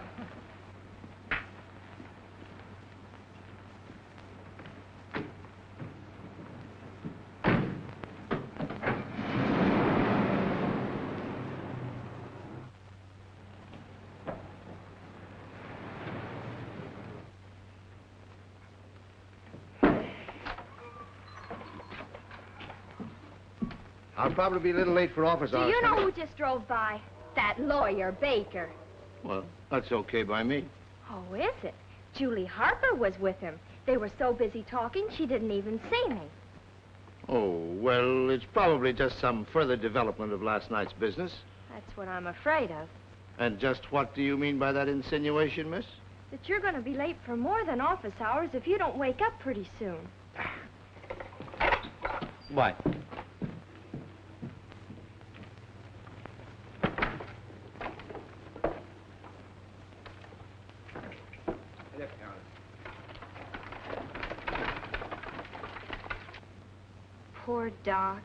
I'll probably be a little late for office hours. Do you know who just drove by? That lawyer, Baker. Well, that's okay by me. Oh, is it? Julie Harper was with him. They were so busy talking, she didn't even see me. Oh, well, it's probably just some further development of last night's business. That's what I'm afraid of. And just what do you mean by that insinuation, miss? That you're going to be late for more than office hours if you don't wake up pretty soon. What? Poor Doc.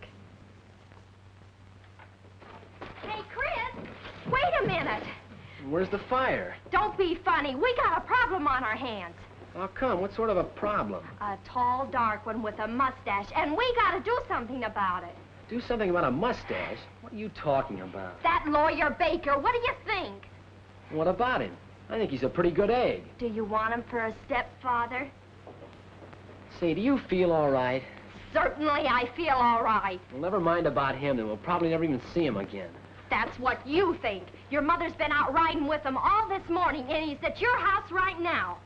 Where's the fire? Don't be funny. We got a problem on our hands. How come? What sort of a problem? A tall, dark one with a mustache, and we gotta do something about it. Do something about a mustache? What are you talking about? That lawyer Baker, what do you think? What about him? I think he's a pretty good egg. Do you want him for a stepfather? Say, do you feel all right? Certainly I feel all right. Well, never mind about him, then we'll probably never even see him again. That's what you think. Your mother's been out riding with him all this morning, and he's at your house right now.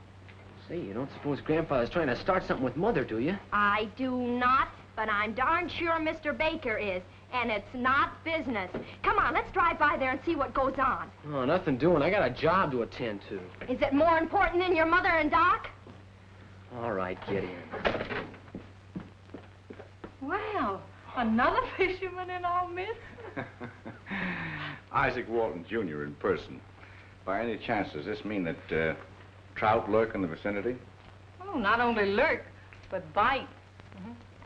Say, you don't suppose Grandfather's trying to start something with Mother, do you? I do not, but I'm darn sure Mr. Baker is, and it's not business. Come on, let's drive by there and see what goes on. Oh, nothing doing. I got a job to attend to. Is it more important than your mother and Doc? All right, get in. Well, another fisherman in our midst? Isaac Walton, Jr. in person. By any chance, does this mean that trout lurk in the vicinity? Oh, not only lurk, but bite.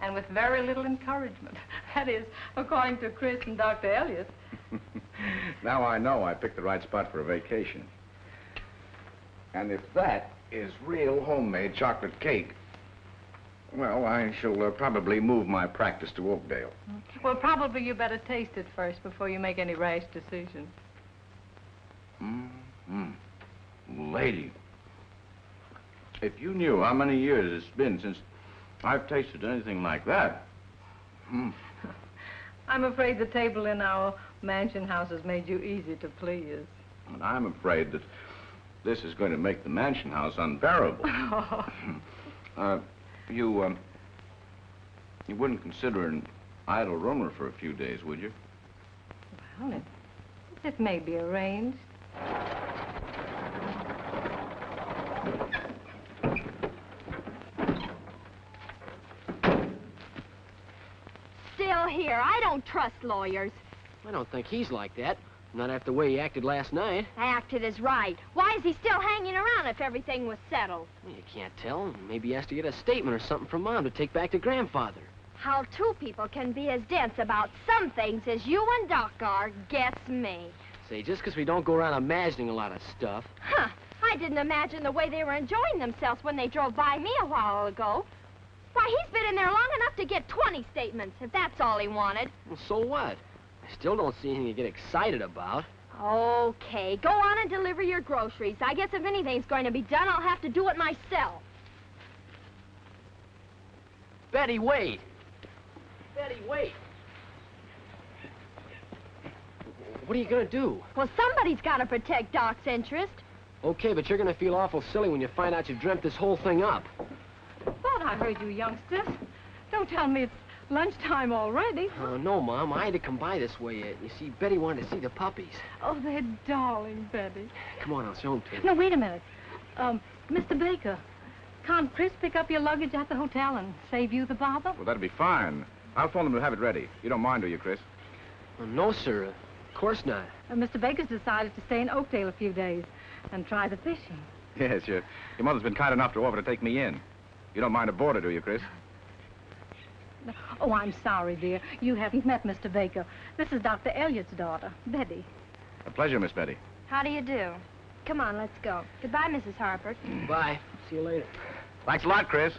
And with very little encouragement. That is, according to Chris and Dr. Elliott. Now I know I picked the right spot for a vacation. And if that is real homemade chocolate cake, well, I shall probably move my practice to Oakdale. Well, probably you better taste it first before you make any rash decision. Lady, if you knew how many years it's been since I've tasted anything like that. I'm afraid the table in our mansion house has made you easy to please. And I'm afraid that this is going to make the mansion house unbearable. You wouldn't consider an idle roomer for a few days, would you? Well, it may be arranged. Still here. I don't trust lawyers. I don't think he's like that. Not after the way he acted last night. Acted is right. Why is he still hanging around if everything was settled? Well, you can't tell. Maybe he has to get a statement or something from Mom to take back to Grandfather. How two people can be as dense about some things as you and Doc are gets me. Say, just because we don't go around imagining a lot of stuff. Huh. I didn't imagine the way they were enjoying themselves when they drove by me a while ago. Why, he's been in there long enough to get 20 statements, if that's all he wanted. Well, so what? I still don't see anything to get excited about. Okay, go on and deliver your groceries. I guess if anything's going to be done, I'll have to do it myself. Betty, wait! Betty, wait! What are you gonna do? Well, somebody's got to protect Doc's interest. Okay, but you're gonna feel awful silly when you find out you dreamt this whole thing up. Thought I heard you youngsters. Don't tell me it's lunchtime already. No, Mom. I had to come by this way. You see, Betty wanted to see the puppies. Oh, they're darling, Betty. Come on, I'll show them to you. No, wait a minute. Mr. Baker, can't Chris pick up your luggage at the hotel and save you the bother? Well, that'd be fine. I'll phone them to have it ready. You don't mind, do you, Chris? No, sir. Of course not. Mr. Baker's decided to stay in Oakdale a few days and try the fishing. Yes, your mother's been kind enough to offer to take me in. You don't mind a boarder, do you, Chris? Oh, I'm sorry, dear. You haven't met Mr. Baker. This is Dr. Elliott's daughter, Betty. A pleasure, Miss Betty. How do you do? Come on, let's go. Goodbye, Mrs. Harper. Bye. See you later. Thanks a lot, Chris.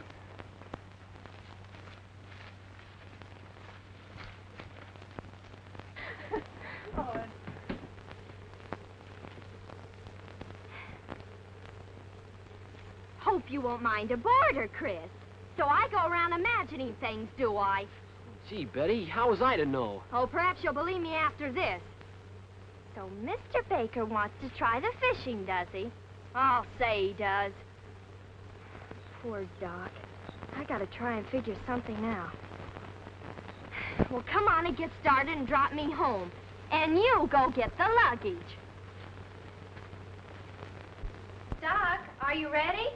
Hope you won't mind a boarder, Chris. So I go around imagining things, do I? Gee, Betty, how was I to know? Oh, perhaps you'll believe me after this. So Mr. Baker wants to try the fishing, does he? I'll say he does. Poor Doc. I gotta try and figure something out. Well, come on and get started and drop me home. And you go get the luggage. Doc, are you ready?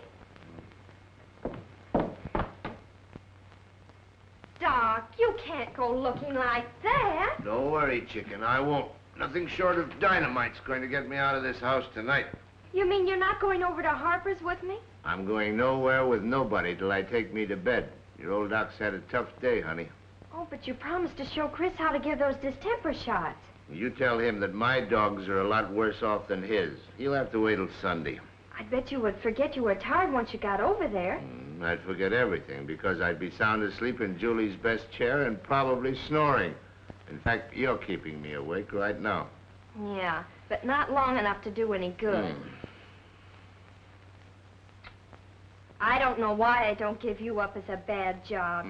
Doc, you can't go looking like that. Don't worry, chicken. I won't. Nothing short of dynamite's going to get me out of this house tonight. You mean you're not going over to Harper's with me? I'm going nowhere with nobody till I take me to bed. Your old Doc's had a tough day, honey. Oh, but you promised to show Chris how to give those distemper shots. You tell him that my dogs are a lot worse off than his. He'll have to wait till Sunday. I bet you would forget you were tired once you got over there. I'd forget everything because I'd be sound asleep in Julie's best chair and probably snoring. In fact, you're keeping me awake right now. Yeah, but not long enough to do any good. I don't know why I don't give you up as a bad job.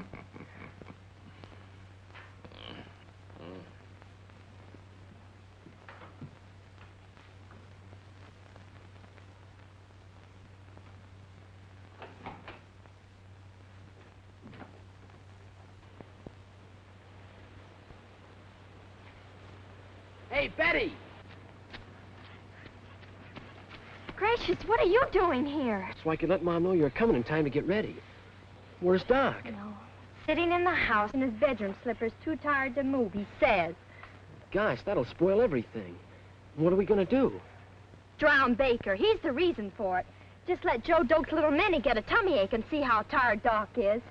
Hey, Betty! Gracious, what are you doing here? So I could let Mom know you're coming in time to get ready. Where's Doc? No. Sitting in the house in his bedroom slippers, too tired to move, he says. Gosh, that'll spoil everything. What are we gonna do? Drown Baker. He's the reason for it. Just let Joe Doak's little Minnie get a tummy ache and see how tired Doc is.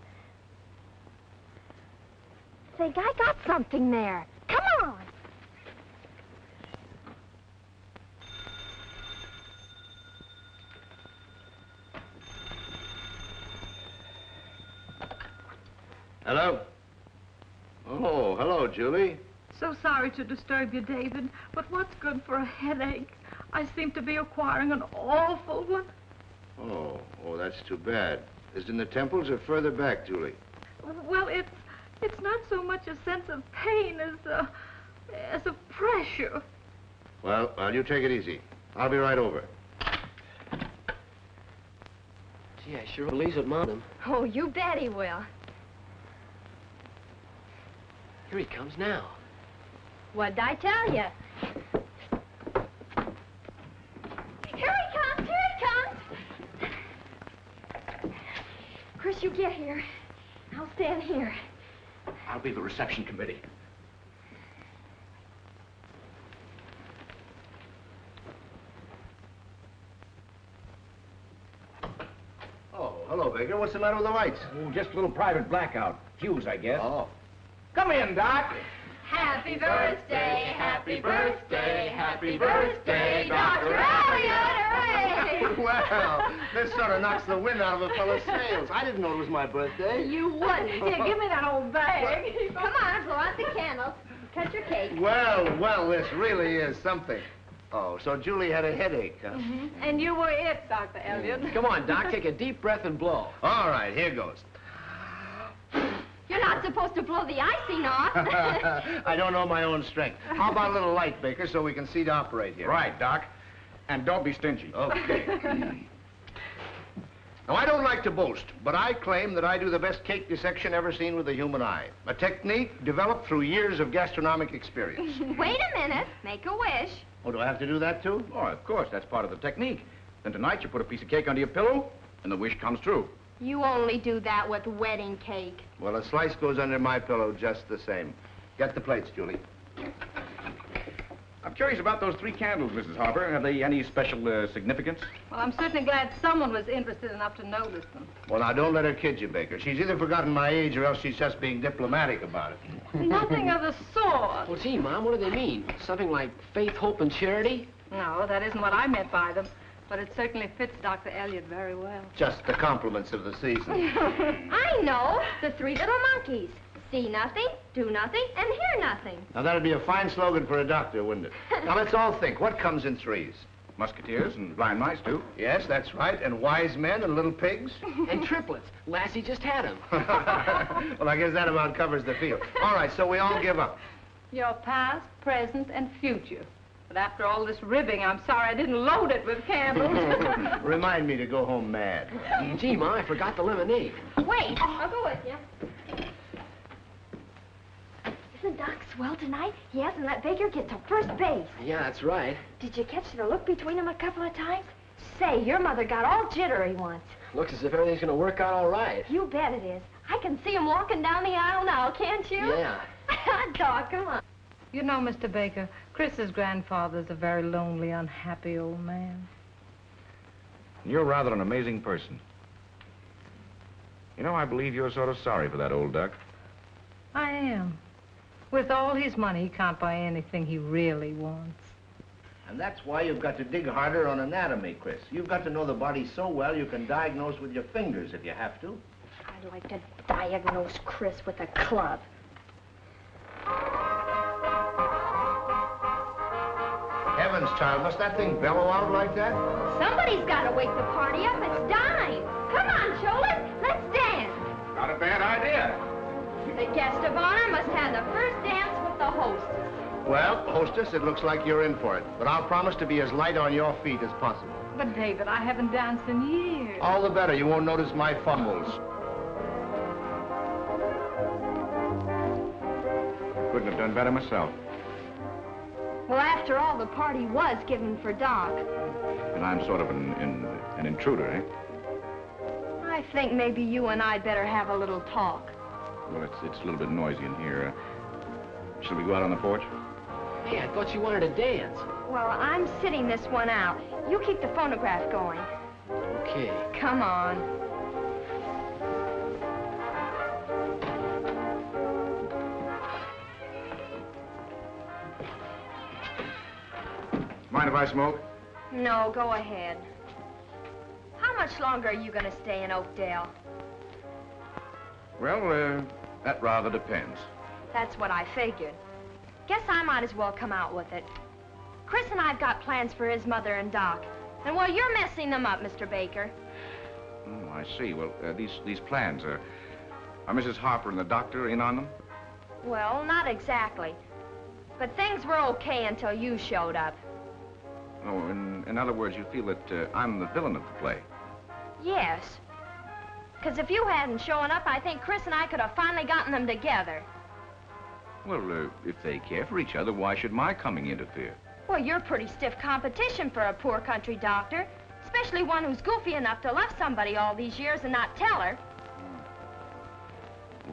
Think I got something there. Come on. Hello? Oh, hello, Julie. So sorry to disturb you, David, but what's good for a headache? I seem to be acquiring an awful one. Oh, that's too bad. Is it in the temples or further back, Julie? Well, it's not so much a sense of pain as of pressure. Well, you take it easy. I'll be right over. Gee, I sure believes it, Mom. Oh, you bet he will. Here he comes now. What'd I tell you? Here he comes! Here he comes! Chris, you get here. I'll stand here. I'll be the reception committee. Oh, hello, Baker. What's the matter with the lights? Oh, just a little private blackout. Fuse, I guess. Oh. Come in, Doc. Happy birthday, happy birthday, happy birthday, Dr. Elliott! Hooray! Well, this sort of knocks the wind out of a fellow's sails. I didn't know it was my birthday. You wouldn't. Here, give me that old bag. Come on, blow out the candles. Cut your cake. Well, this really is something. Oh, so Julie had a headache, huh? And you were it, Dr. Elliott. Come on, Doc, take a deep breath and blow. All right, here goes. You're not supposed to blow the icing off. I don't know my own strength. How about a little light, Baker, so we can see to operate here? Right, Doc. And don't be stingy. Okay. Now, I don't like to boast, but I claim that I do the best cake dissection ever seen with the human eye. A technique developed through years of gastronomic experience. Wait a minute. Make a wish. Oh, do I have to do that, too? Oh, of course, that's part of the technique. Then tonight you put a piece of cake under your pillow, and the wish comes true. You only do that with wedding cake. Well, a slice goes under my pillow just the same. Get the plates, Julie. I'm curious about those 3 candles, Mrs. Harper. Have they any special significance? Well, I'm certainly glad someone was interested enough to notice them. Well, now, don't let her kid you, Baker. She's either forgotten my age or else she's just being diplomatic about it. Nothing of the sort. Well, gee, Mom, what do they mean? Something like faith, hope, and charity? No, that isn't what I meant by them. But it certainly fits Dr. Elliott very well. Just the compliments of the season. I know. The 3 little monkeys. See nothing, do nothing, and hear nothing. Now, that'd be a fine slogan for a doctor, wouldn't it? Now, let's all think. What comes in 3s? Musketeers and blind mice, too. Yes, that's right. And wise men and little pigs. And triplets. Lassie just had them. Well, I guess that amount covers the field. All right, so we all give up. Your past, present, and future. But after all this ribbing, I'm sorry I didn't load it with candles. Remind me to go home mad. Gee, Ma, I forgot the lemonade. Wait, I'll go with you. Isn't Doc swell tonight? He hasn't let Baker get to first base. Yeah, that's right. Did you catch the look between them a couple of times? Say, your mother got all jittery once. Looks as if everything's going to work out all right. You bet it is. I can see him walking down the aisle now, can't you? Yeah. Doc, come on. You know, Mr. Baker, Chris's grandfather's a very lonely, unhappy old man. You're rather an amazing person. You know, I believe you're sort of sorry for that old duck. I am. With all his money, he can't buy anything he really wants. And that's why you've got to dig harder on anatomy, Chris. You've got to know the body so well you can diagnose with your fingers if you have to. I'd like to diagnose Chris with a club. Heavens, child, must that thing bellow out like that? Somebody's got to wake the party up. It's dime. Come on, Shoulders. Let's dance. Not a bad idea. The guest of honor must have the first dance with the hostess. Well, hostess, it looks like you're in for it. But I'll promise to be as light on your feet as possible. But, David, I haven't danced in years. All the better. You won't notice my fumbles. Couldn't have done better myself. Well, after all, the party was given for Doc. And I'm sort of an intruder, eh? I think maybe you and I better have a little talk. Well, it's a little bit noisy in here. Shall we go out on the porch? Hey, I thought you wanted to dance. Well, I'm sitting this one out. You keep the phonograph going. Okay. Come on. Mind if I smoke? No, go ahead. How much longer are you going to stay in Oakdale? Well, that rather depends. That's what I figured. Guess I might as well come out with it. Chris and I've got plans for his mother and Doc. And, well, you're messing them up, Mr. Baker. Oh, I see. Well, these plans, are Mrs. Harper and the doctor in on them? Well, not exactly. But things were okay until you showed up. Oh, in other words, you feel that I'm the villain of the play? Yes. Because if you hadn't shown up, I think Chris and I could have finally gotten them together. Well, if they care for each other, why should my coming interfere? Well, you're pretty stiff competition for a poor country doctor, especially one who's goofy enough to love somebody all these years and not tell her.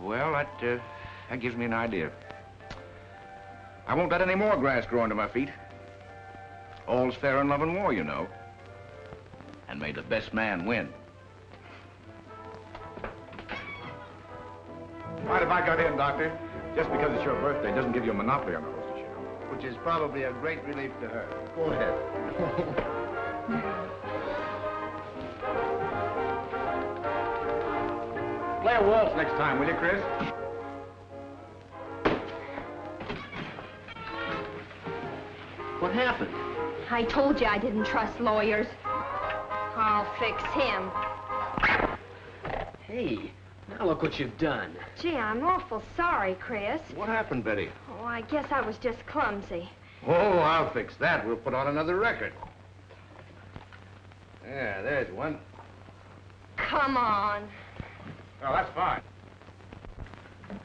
Well, that gives me an idea. I won't let any more grass grow under my feet. All's fair in love and war, you know. And may the best man win. Mind if I got in, Doctor? Just because it's your birthday doesn't give you a monopoly on the hostess, you know. Which is probably a great relief to her. Go ahead. Play a waltz next time, will you, Chris? What happened? I told you I didn't trust lawyers. I'll fix him. Hey, now look what you've done. Gee, I'm awful sorry, Chris. What happened, Betty? Oh, I guess I was just clumsy. Oh, I'll fix that. We'll put on another record. Yeah, there's one. Come on. Oh, that's fine.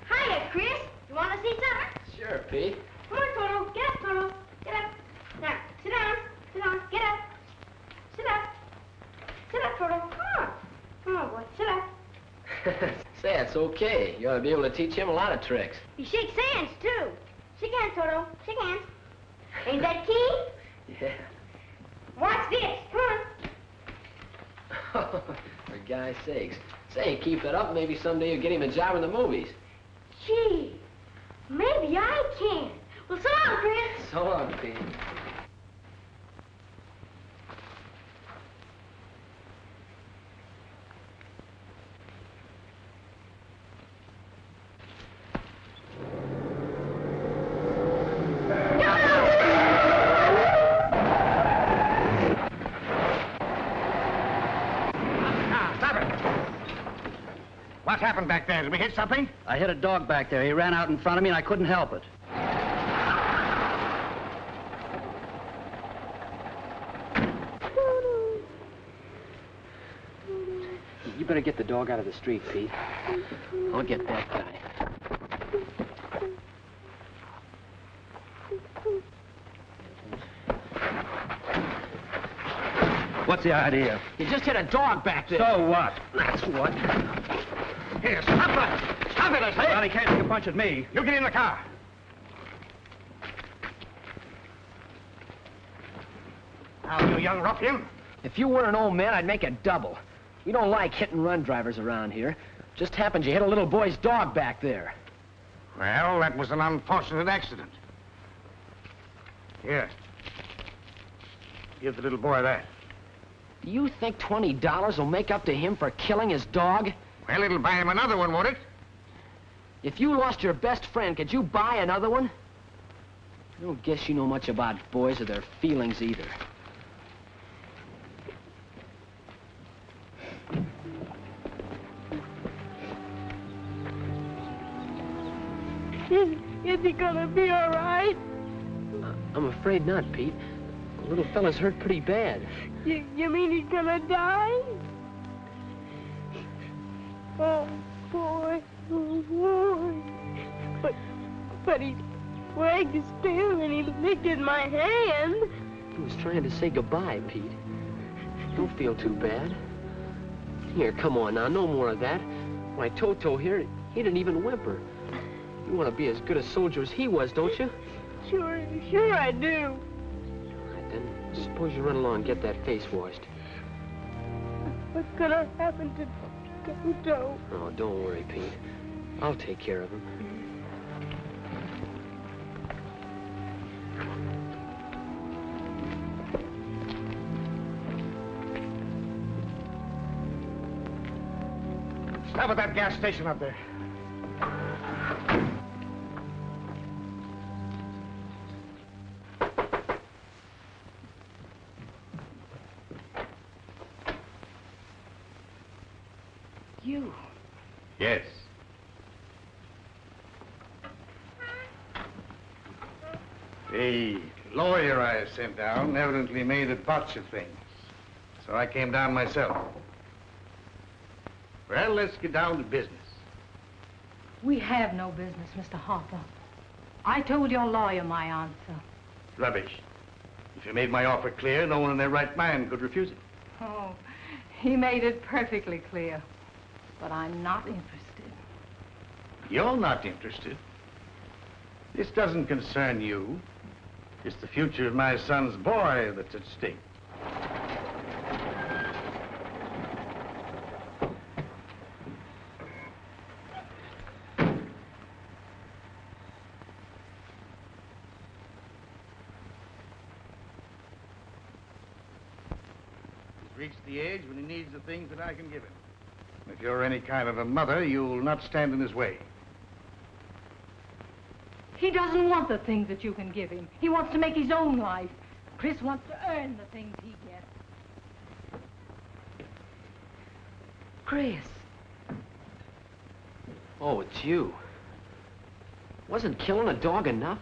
Hiya, Chris. You want to see something? Sure, Pete. Come on, Toto. Get up, Toto. Get up. Now, sit down. Sit down. Get up. Sit up. Sit up, Toto. Come on. Come on, boy. Sit up. Say, it's okay. You ought to be able to teach him a lot of tricks. He shakes hands, too. Shake hands, Toto. Shake hands. Ain't that key? Yeah. Watch this. Come on. For guy's sakes. Say, keep it up. Maybe someday you'll get him a job in the movies. Gee, maybe I can. Well, so long, Chris. So long, Pete. What happened back there? Did we hit something? I hit a dog back there. He ran out in front of me, and I couldn't help it. You better get the dog out of the street, Pete. I'll get that guy. What's the idea? You just hit a dog back there. So what? That's what. Here, stop it! Stop it, I say! Well, he can't take a punch at me. You get in the car. Now, you young ruffian. If you were an old man, I'd make a double. We don't like hit-and-run drivers around here. Just happens you hit a little boy's dog back there. Well, that was an unfortunate accident. Here. Give the little boy that. Do you think $20 will make up to him for killing his dog? Well, it'll buy him another one, won't it? If you lost your best friend, could you buy another one? I don't guess you know much about boys or their feelings either. Is he gonna be all right? I'm afraid not, Pete. The little fella's hurt pretty bad. You mean he's gonna die? Oh, boy. Oh, boy. But he wagged still and he lifted my hand. He was trying to say goodbye, Pete. Don't feel too bad. Here, come on now, no more of that. Why, Toto here, he didn't even whimper. You want to be as good a soldier as he was, don't you? Sure I do. All right, then, suppose you run along and get that face washed. What's gonna happen to Toto? Oh, don't worry, Pete. I'll take care of him. Stop at that gas station up there. You? Yes. The lawyer I sent down evidently made a botch of things, so I came down myself. Well, let's get down to business. We have no business, Mr. Harper. I told your lawyer my answer. Rubbish. If you made my offer clear, no one in their right mind could refuse it. Oh, he made it perfectly clear. But I'm not interested. You're not interested. This doesn't concern you. It's the future of my son's boy that's at stake. He's reached the age when he needs the things that I can give him. If you're any kind of a mother, you'll not stand in his way. He doesn't want the things that you can give him. He wants to make his own life. Chris wants to earn the things he gets. Chris. Oh, it's you. Wasn't killing a dog enough?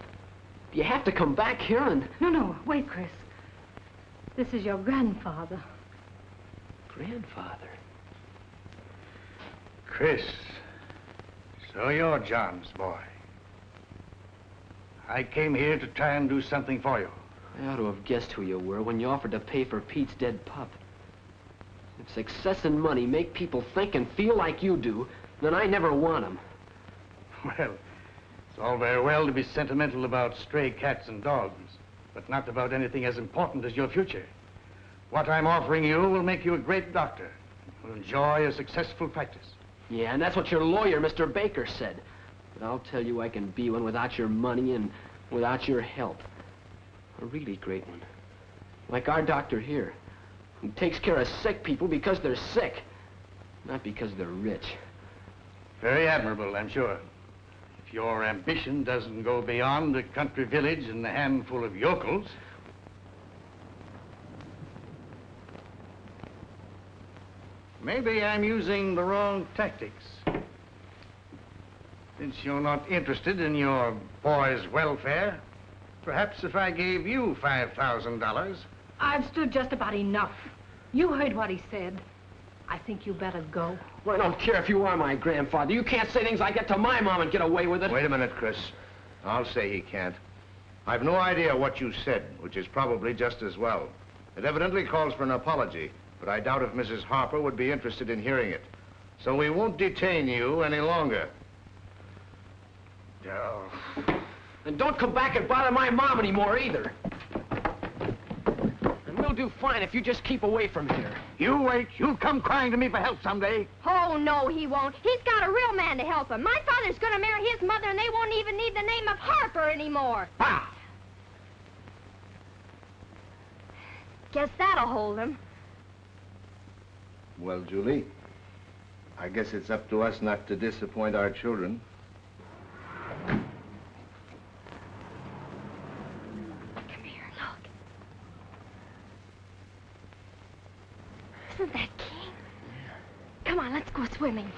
Do you have to come back here and... No, wait, Chris. This is your grandfather. Grandfather? Chris, so you're John's boy. I came here to try and do something for you. I ought to have guessed who you were when you offered to pay for Pete's dead pup. If success and money make people think and feel like you do, then I never want them. Well, it's all very well to be sentimental about stray cats and dogs, but not about anything as important as your future. What I'm offering you will make you a great doctor. You'll enjoy a successful practice. Yeah, and that's what your lawyer, Mr. Baker, said. But I'll tell you I can be one without your money and without your help. A really great one. Like our doctor here, who takes care of sick people because they're sick, not because they're rich. Very admirable, I'm sure. If your ambition doesn't go beyond a country village and a handful of yokels. Maybe I'm using the wrong tactics. Since you're not interested in your boy's welfare, perhaps if I gave you $5,000... I've stood just about enough. You heard what he said. I think you better go. Well, I don't care if you are my grandfather. You can't say things like that to my mom and get away with it. Wait a minute, Chris. I'll say he can't. I've no idea what you said, which is probably just as well. It evidently calls for an apology, but I doubt if Mrs. Harper would be interested in hearing it. So we won't detain you any longer. And don't come back and bother my mom anymore, either. And we'll do fine if you just keep away from here. You wait. You'll come crying to me for help someday. Oh, no, he won't. He's got a real man to help him. My father's going to marry his mother, and they won't even need the name of Harper anymore. Bah! Guess that'll hold him. Well, Julie, I guess it's up to us not to disappoint our children. Come here, look. Isn't that king? Come on, let's go swimming.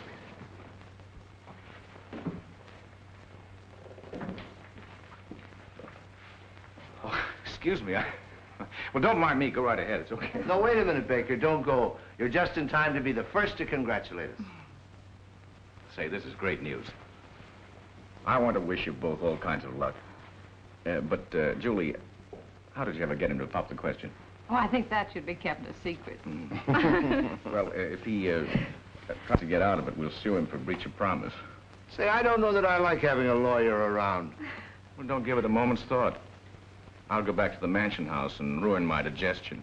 Oh, excuse me. Well, don't mind me. Go right ahead. It's okay. No, wait a minute, Baker. Don't go. You're just in time to be the first to congratulate us. Say, this is great news. I want to wish you both all kinds of luck. But, Julie, how did you ever get him to pop the question? Oh, I think that should be kept a secret. Well, if he tries to get out of it, we'll sue him for breach of promise. Say, I don't know that I like having a lawyer around. Well, don't give it a moment's thought. I'll go back to the mansion house and ruin my digestion.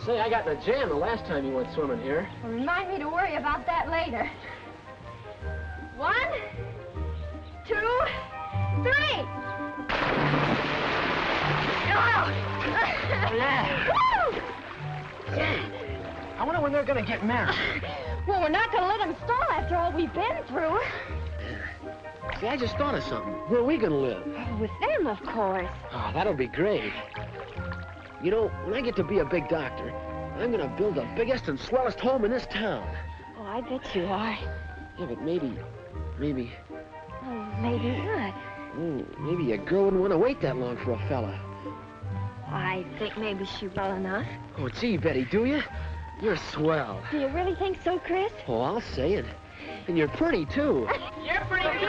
Say, I got in a jam the last time you went swimming here. Well, remind me to worry about that later. 1, 2, 3. Oh, yeah. Woo! I wonder when they're gonna get married. Well, we're not gonna let them stall after all we've been through. See, I just thought of something. Where are we gonna live? With them, of course. Oh, that'll be great. You know, when I get to be a big doctor, I'm gonna build the biggest and swellest home in this town. Oh, I bet you are. Yeah, but maybe... Oh, maybe what? Maybe a girl wouldn't want to wait that long for a fella. I think maybe she will enough. Oh, gee, Betty, do you? You're swell. Do you really think so, Chris? Oh, I'll say it. And you're pretty, too. You're pretty good.